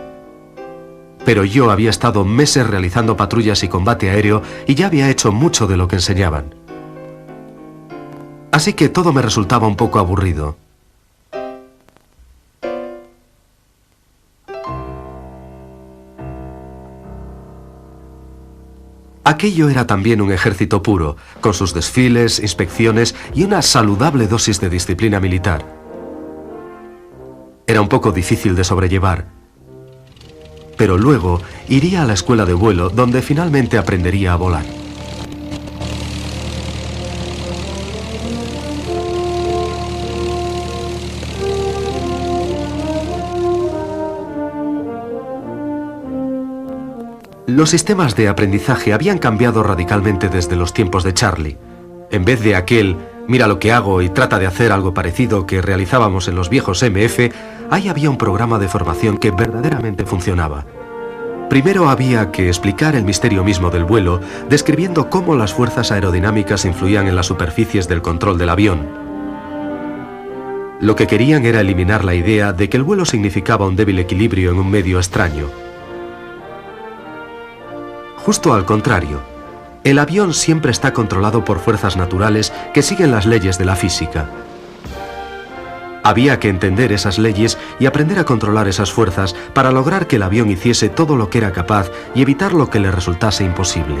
Pero yo había estado meses realizando patrullas y combate aéreo y ya había hecho mucho de lo que enseñaban. Así que todo me resultaba un poco aburrido. Aquello era también un ejército puro, con sus desfiles, inspecciones y una saludable dosis de disciplina militar. Era un poco difícil de sobrellevar. Pero luego iría a la escuela de vuelo, donde finalmente aprendería a volar. Los sistemas de aprendizaje habían cambiado radicalmente desde los tiempos de Charlie. En vez de aquel "mira lo que hago y trata de hacer algo parecido" que realizábamos en los viejos MF, ahí había un programa de formación que verdaderamente funcionaba. Primero había que explicar el misterio mismo del vuelo, describiendo cómo las fuerzas aerodinámicas influían en las superficies del control del avión. Lo que querían era eliminar la idea de que el vuelo significaba un débil equilibrio en un medio extraño. Justo al contrario, el avión siempre está controlado por fuerzas naturales que siguen las leyes de la física. Había que entender esas leyes y aprender a controlar esas fuerzas para lograr que el avión hiciese todo lo que era capaz y evitar lo que le resultase imposible.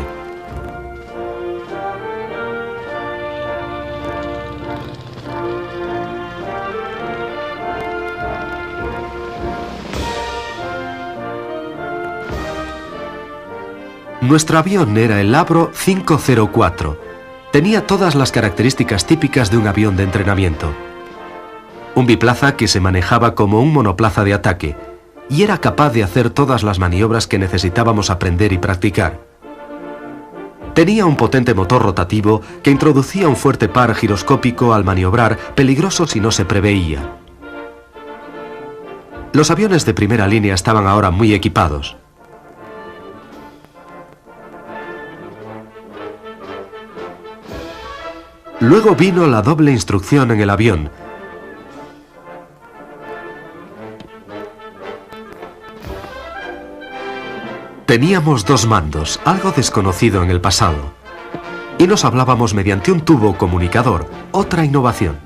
Nuestro avión era el Avro 504. Tenía todas las características típicas de un avión de entrenamiento. Un biplaza que se manejaba como un monoplaza de ataque y era capaz de hacer todas las maniobras que necesitábamos aprender y practicar. Tenía un potente motor rotativo que introducía un fuerte par giroscópico al maniobrar, peligroso si no se preveía. Los aviones de primera línea estaban ahora muy equipados. Luego vino la doble instrucción en el avión. Teníamos dos mandos, algo desconocido en el pasado, y nos hablábamos mediante un tubo comunicador, otra innovación.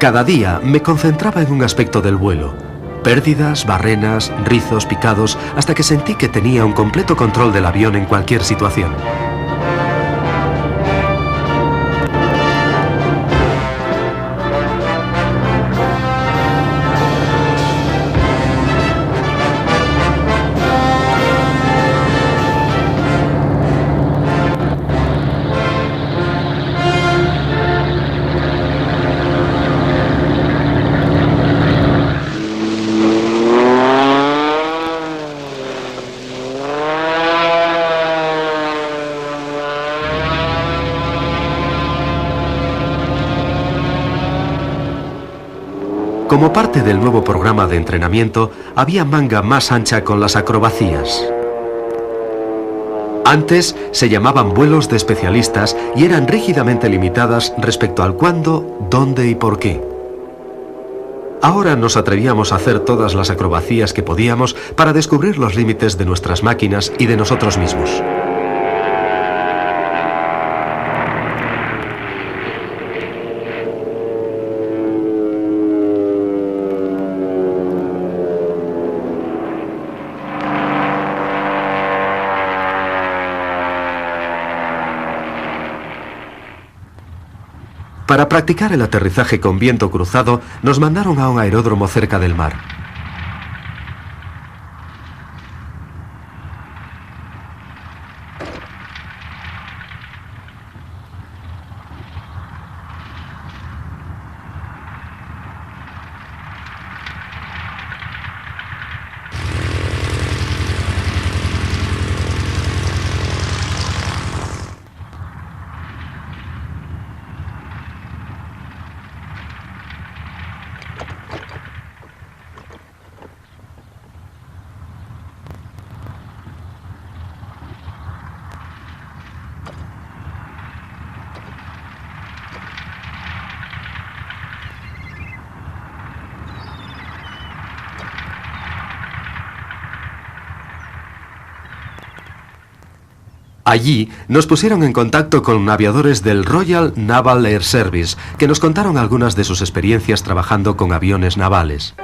Cada día me concentraba en un aspecto del vuelo. Pérdidas, barrenas, rizos, picados, hasta que sentí que tenía un completo control del avión en cualquier situación. Como parte del nuevo programa de entrenamiento, había manga más ancha con las acrobacías. Antes se llamaban vuelos de especialistas y eran rígidamente limitadas respecto al cuándo, dónde y por qué. Ahora nos atrevíamos a hacer todas las acrobacías que podíamos para descubrir los límites de nuestras máquinas y de nosotros mismos. Para practicar el aterrizaje con viento cruzado, nos mandaron a un aeródromo cerca del mar. Allí nos pusieron en contacto con aviadores del Royal Naval Air Service, que nos contaron algunas de sus experiencias trabajando con aviones navales.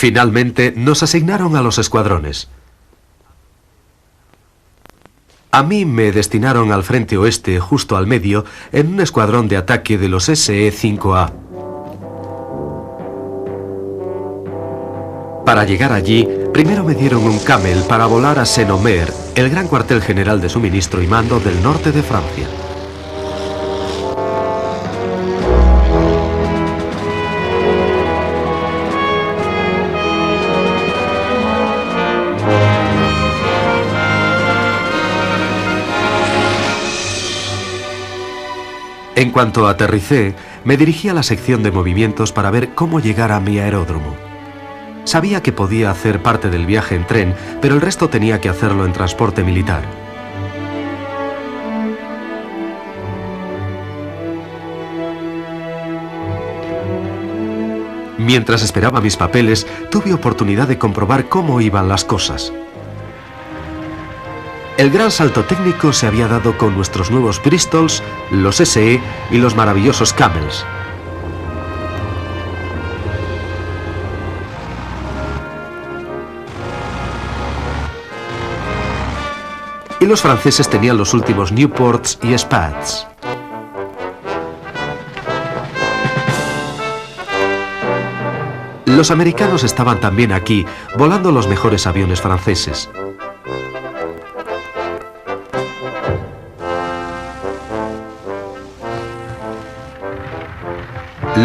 Finalmente nos asignaron a los escuadrones. A mí me destinaron al frente oeste, justo al medio, en un escuadrón de ataque de los SE-5A. Para llegar allí, primero me dieron un Camel para volar a Saint-Omer, el gran cuartel general de suministro y mando del norte de Francia. En cuanto aterricé, me dirigí a la sección de movimientos para ver cómo llegar a mi aeródromo. Sabía que podía hacer parte del viaje en tren, pero el resto tenía que hacerlo en transporte militar. Mientras esperaba mis papeles, tuve oportunidad de comprobar cómo iban las cosas. El gran salto técnico se había dado con nuestros nuevos Bristols, los SE y los maravillosos Camels. Y los franceses tenían los últimos Nieuports y Spads. Los americanos estaban también aquí, volando los mejores aviones franceses.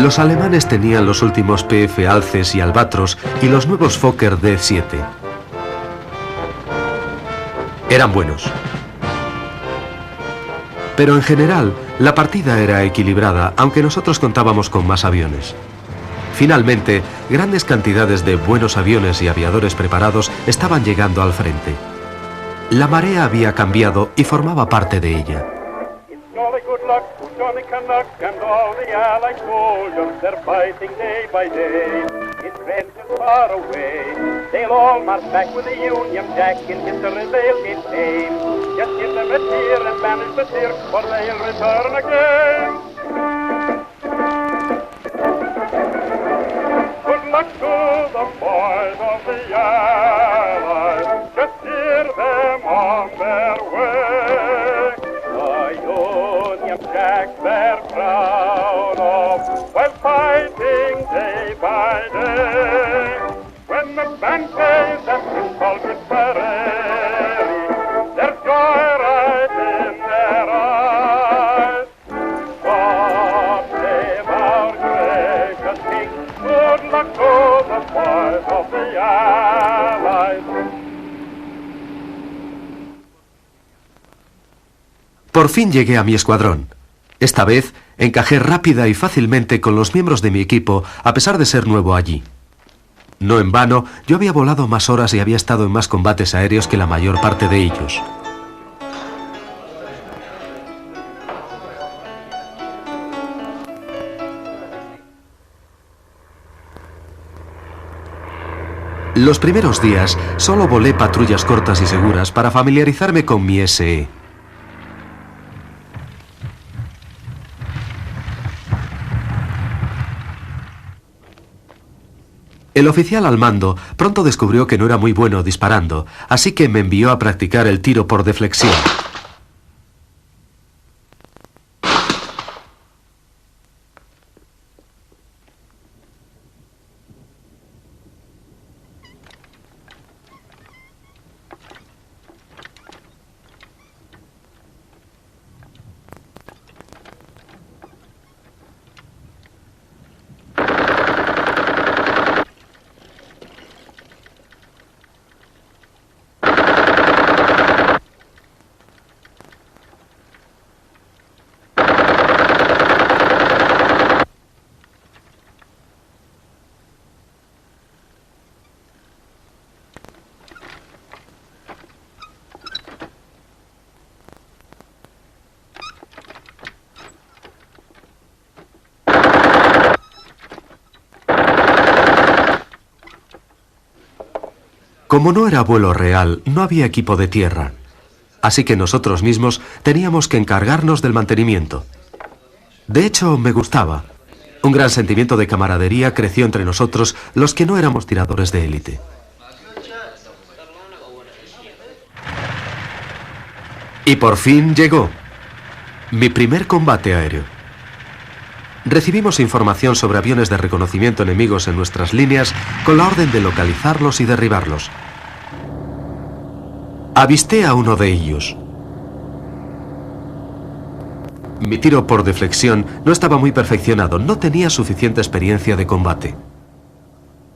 Los alemanes tenían los últimos PF Alces y Albatros y los nuevos Fokker D-7. Eran buenos. Pero en general, la partida era equilibrada, aunque nosotros contábamos con más aviones. Finalmente, grandes cantidades de buenos aviones y aviadores preparados estaban llegando al frente. La marea había cambiado y formaba parte de ella. And all the Allied soldiers, they're fighting day by day. In trenches far away, they'll all march back with the Union Jack. In history they'll gain fame. Just give them a cheer and banish the fear, for they'll return again. Good luck to the boys of the Allies. Just steer them on their way. The Union Jack they're proud of, while fighting day by day. When the band plays at Trafalgar Prairie, there's joy right in their eyes. God save our gracious King, good luck to the boys of the Allies. Por fin llegué a mi escuadrón. Esta vez encajé rápida y fácilmente con los miembros de mi equipo, a pesar de ser nuevo allí. No en vano, yo había volado más horas y había estado en más combates aéreos que la mayor parte de ellos. Los primeros días solo volé patrullas cortas y seguras para familiarizarme con mi SE. El oficial al mando pronto descubrió que no era muy bueno disparando, así que me envió a practicar el tiro por deflexión. Como no era vuelo real, no había equipo de tierra, así que nosotros mismos teníamos que encargarnos del mantenimiento. De hecho, me gustaba. Un gran sentimiento de camaradería creció entre nosotros, los que no éramos tiradores de élite. Y por fin llegó mi primer combate aéreo. Recibimos información sobre aviones de reconocimiento enemigos en nuestras líneas con la orden de localizarlos y derribarlos. Avisté a uno de ellos. Mi tiro por deflexión no estaba muy perfeccionado, no tenía suficiente experiencia de combate.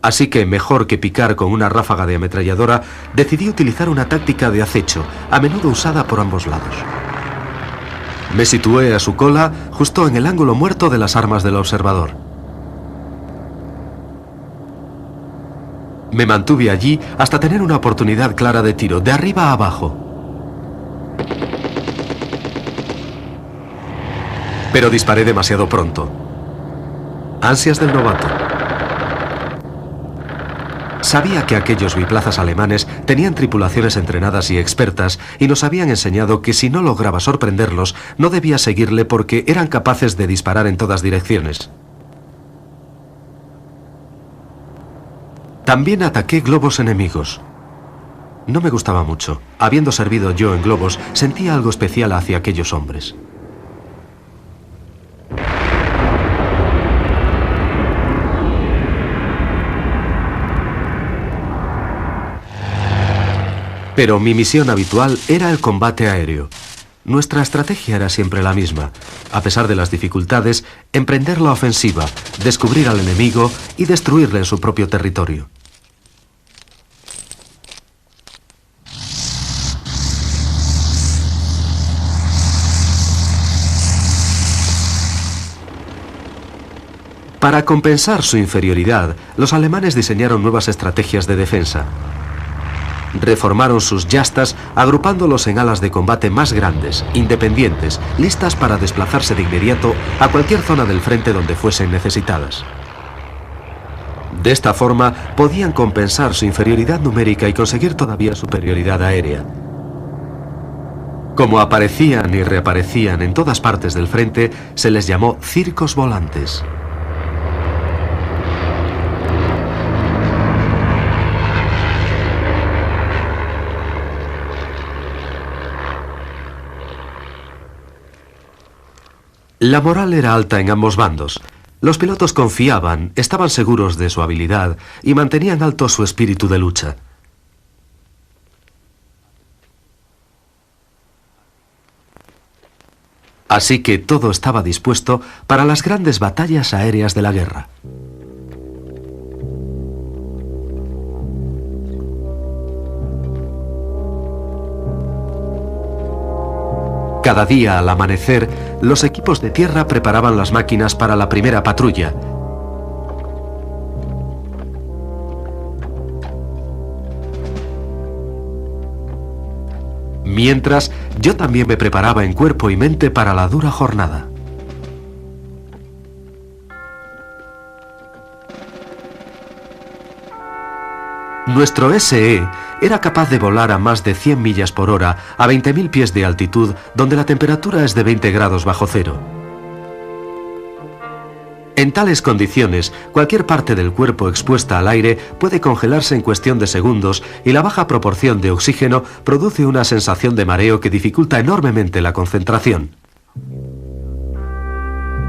Así que, mejor que picar con una ráfaga de ametralladora, decidí utilizar una táctica de acecho, a menudo usada por ambos lados. Me situé a su cola, justo en el ángulo muerto de las armas del observador. Me mantuve allí hasta tener una oportunidad clara de tiro, de arriba a abajo. Pero disparé demasiado pronto. Ansias del novato. Sabía que aquellos biplazas alemanes tenían tripulaciones entrenadas y expertas y nos habían enseñado que si no lograba sorprenderlos, no debía seguirle porque eran capaces de disparar en todas direcciones. También ataqué globos enemigos. No me gustaba mucho. Habiendo servido yo en globos, sentía algo especial hacia aquellos hombres. Pero mi misión habitual era el combate aéreo. Nuestra estrategia era siempre la misma. A pesar de las dificultades, emprender la ofensiva, descubrir al enemigo y destruirle en su propio territorio. Para compensar su inferioridad, los alemanes diseñaron nuevas estrategias de defensa. Reformaron sus yastas agrupándolos en alas de combate más grandes, independientes, listas para desplazarse de inmediato a cualquier zona del frente donde fuesen necesitadas. De esta forma podían compensar su inferioridad numérica y conseguir todavía superioridad aérea. Como aparecían y reaparecían en todas partes del frente, se les llamó circos volantes. La moral era alta en ambos bandos. Los pilotos confiaban, estaban seguros de su habilidad y mantenían alto su espíritu de lucha. Así que todo estaba dispuesto para las grandes batallas aéreas de la guerra. Cada día al amanecer, los equipos de tierra preparaban las máquinas para la primera patrulla. Mientras, yo también me preparaba en cuerpo y mente para la dura jornada. Nuestro SE era capaz de volar a más de 100 millas por hora a 20.000 pies de altitud, donde la temperatura es de 20 grados bajo cero. En tales condiciones, cualquier parte del cuerpo expuesta al aire puede congelarse en cuestión de segundos y la baja proporción de oxígeno produce una sensación de mareo que dificulta enormemente la concentración.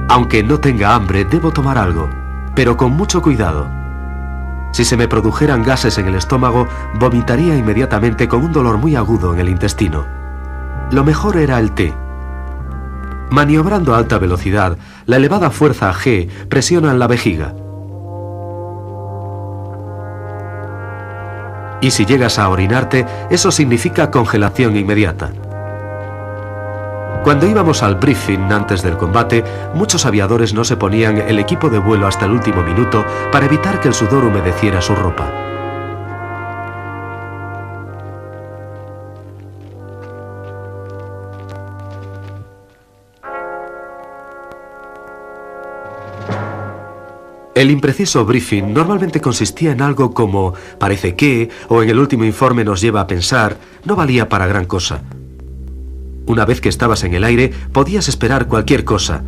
Aunque no tenga hambre, debo tomar algo, pero con mucho cuidado. Si se me produjeran gases en el estómago, vomitaría inmediatamente con un dolor muy agudo en el intestino. Lo mejor era el té. Maniobrando a alta velocidad, la elevada fuerza G presiona en la vejiga. Y si llegas a orinarte, eso significa congelación inmediata. Cuando íbamos al briefing antes del combate, muchos aviadores no se ponían el equipo de vuelo hasta el último minuto para evitar que el sudor humedeciera su ropa. El impreciso briefing normalmente consistía en algo como «parece que» o «en el último informe nos lleva a pensar», no valía para gran cosa. Una vez que estabas en el aire, podías esperar cualquier cosa.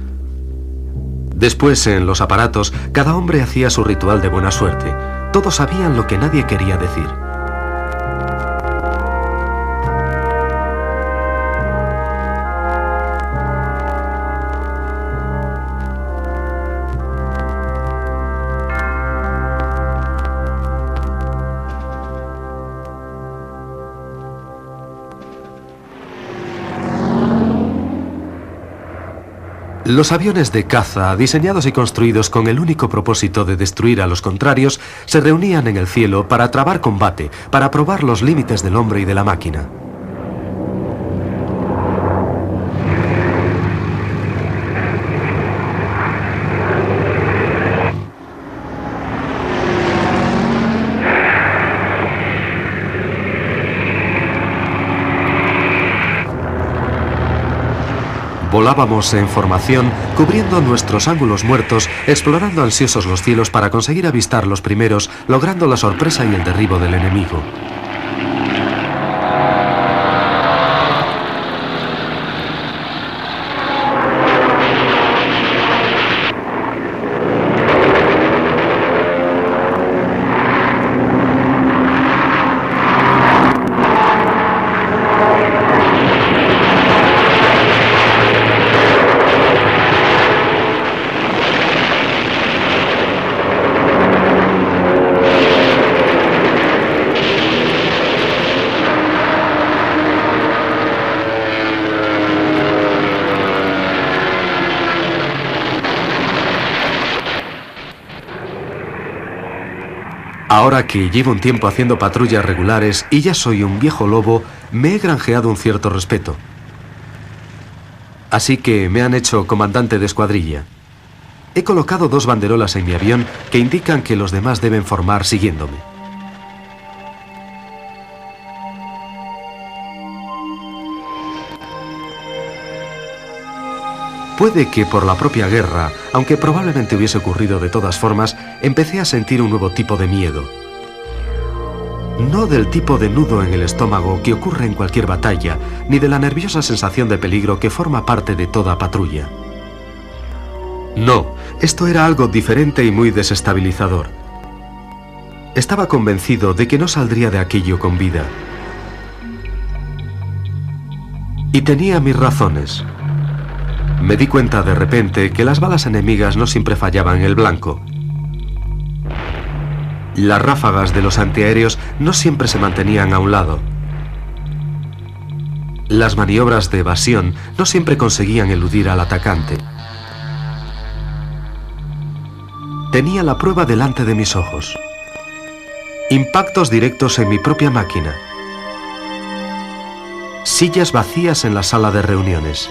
Después, en los aparatos, cada hombre hacía su ritual de buena suerte. Todos sabían lo que nadie quería decir. Los aviones de caza, diseñados y construidos con el único propósito de destruir a los contrarios, se reunían en el cielo para trabar combate, para probar los límites del hombre y de la máquina. Volábamos en formación, cubriendo nuestros ángulos muertos, explorando ansiosos los cielos para conseguir avistar los primeros, logrando la sorpresa y el derribo del enemigo. Ahora que llevo un tiempo haciendo patrullas regulares y ya soy un viejo lobo, me he granjeado un cierto respeto. Así que me han hecho comandante de escuadrilla. He colocado 2 banderolas en mi avión que indican que los demás deben formar siguiéndome. Puede que por la propia guerra, aunque probablemente hubiese ocurrido de todas formas, empecé a sentir un nuevo tipo de miedo. No del tipo de nudo en el estómago que ocurre en cualquier batalla, ni de la nerviosa sensación de peligro que forma parte de toda patrulla. No, esto era algo diferente y muy desestabilizador. Estaba convencido de que no saldría de aquello con vida. Y tenía mis razones. Me di cuenta de repente que las balas enemigas no siempre fallaban en el blanco. Las ráfagas de los antiaéreos no siempre se mantenían a un lado. Las maniobras de evasión no siempre conseguían eludir al atacante. Tenía la prueba delante de mis ojos. Impactos directos en mi propia máquina. Sillas vacías en la sala de reuniones.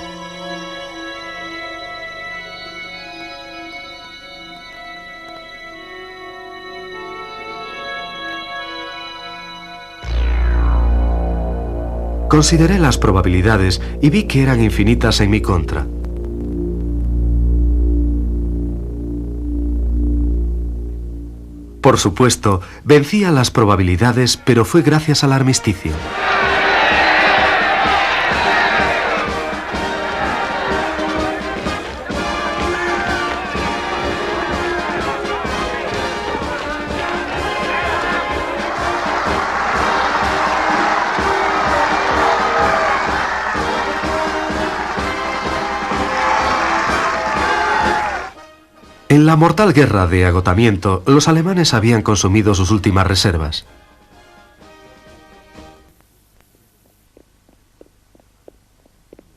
Consideré las probabilidades y vi que eran infinitas en mi contra. Por supuesto, vencía las probabilidades, pero fue gracias al armisticio. En la mortal guerra de agotamiento, los alemanes habían consumido sus últimas reservas.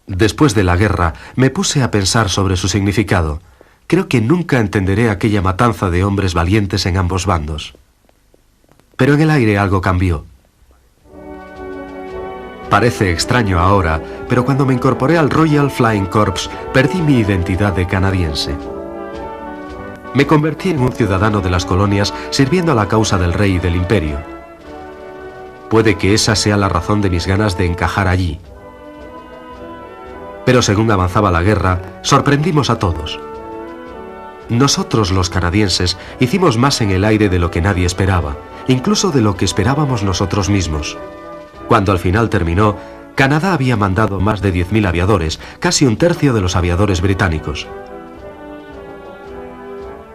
Después de la guerra, me puse a pensar sobre su significado. Creo que nunca entenderé aquella matanza de hombres valientes en ambos bandos. Pero en el aire algo cambió. Parece extraño ahora, pero cuando me incorporé al Royal Flying Corps, perdí mi identidad de canadiense. Me convertí en un ciudadano de las colonias sirviendo a la causa del rey y del imperio. Puede que esa sea la razón de mis ganas de encajar allí. Pero según avanzaba la guerra, sorprendimos a todos. Nosotros, los canadienses, hicimos más en el aire de lo que nadie esperaba, incluso de lo que esperábamos nosotros mismos. Cuando al final terminó, Canadá había mandado más de 10.000 aviadores, casi un tercio de los aviadores británicos.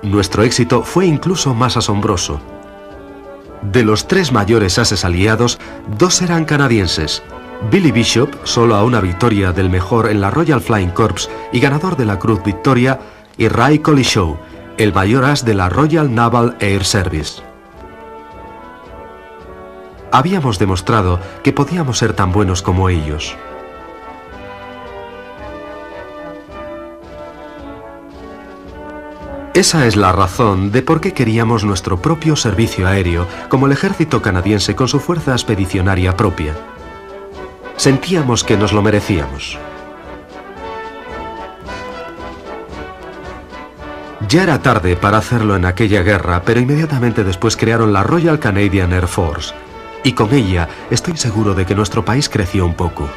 Nuestro éxito fue incluso más asombroso. De los 3 mayores ases aliados, 2 eran canadienses. Billy Bishop, solo a una victoria del mejor en la Royal Flying Corps y ganador de la Cruz Victoria, y Ray Collishaw, el mayor as de la Royal Naval Air Service. Habíamos demostrado que podíamos ser tan buenos como ellos. Esa es la razón de por qué queríamos nuestro propio servicio aéreo, como el ejército canadiense con su fuerza expedicionaria propia. Sentíamos que nos lo merecíamos. Ya era tarde para hacerlo en aquella guerra, pero inmediatamente después crearon la Royal Canadian Air Force, y con ella estoy seguro de que nuestro país creció un poco.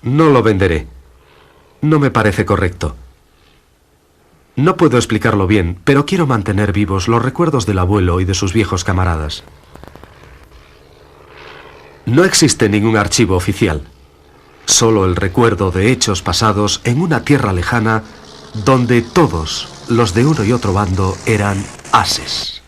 No lo venderé. No me parece correcto. No puedo explicarlo bien, pero quiero mantener vivos los recuerdos del abuelo y de sus viejos camaradas. No existe ningún archivo oficial. Solo el recuerdo de hechos pasados en una tierra lejana donde todos los de uno y otro bando eran ases.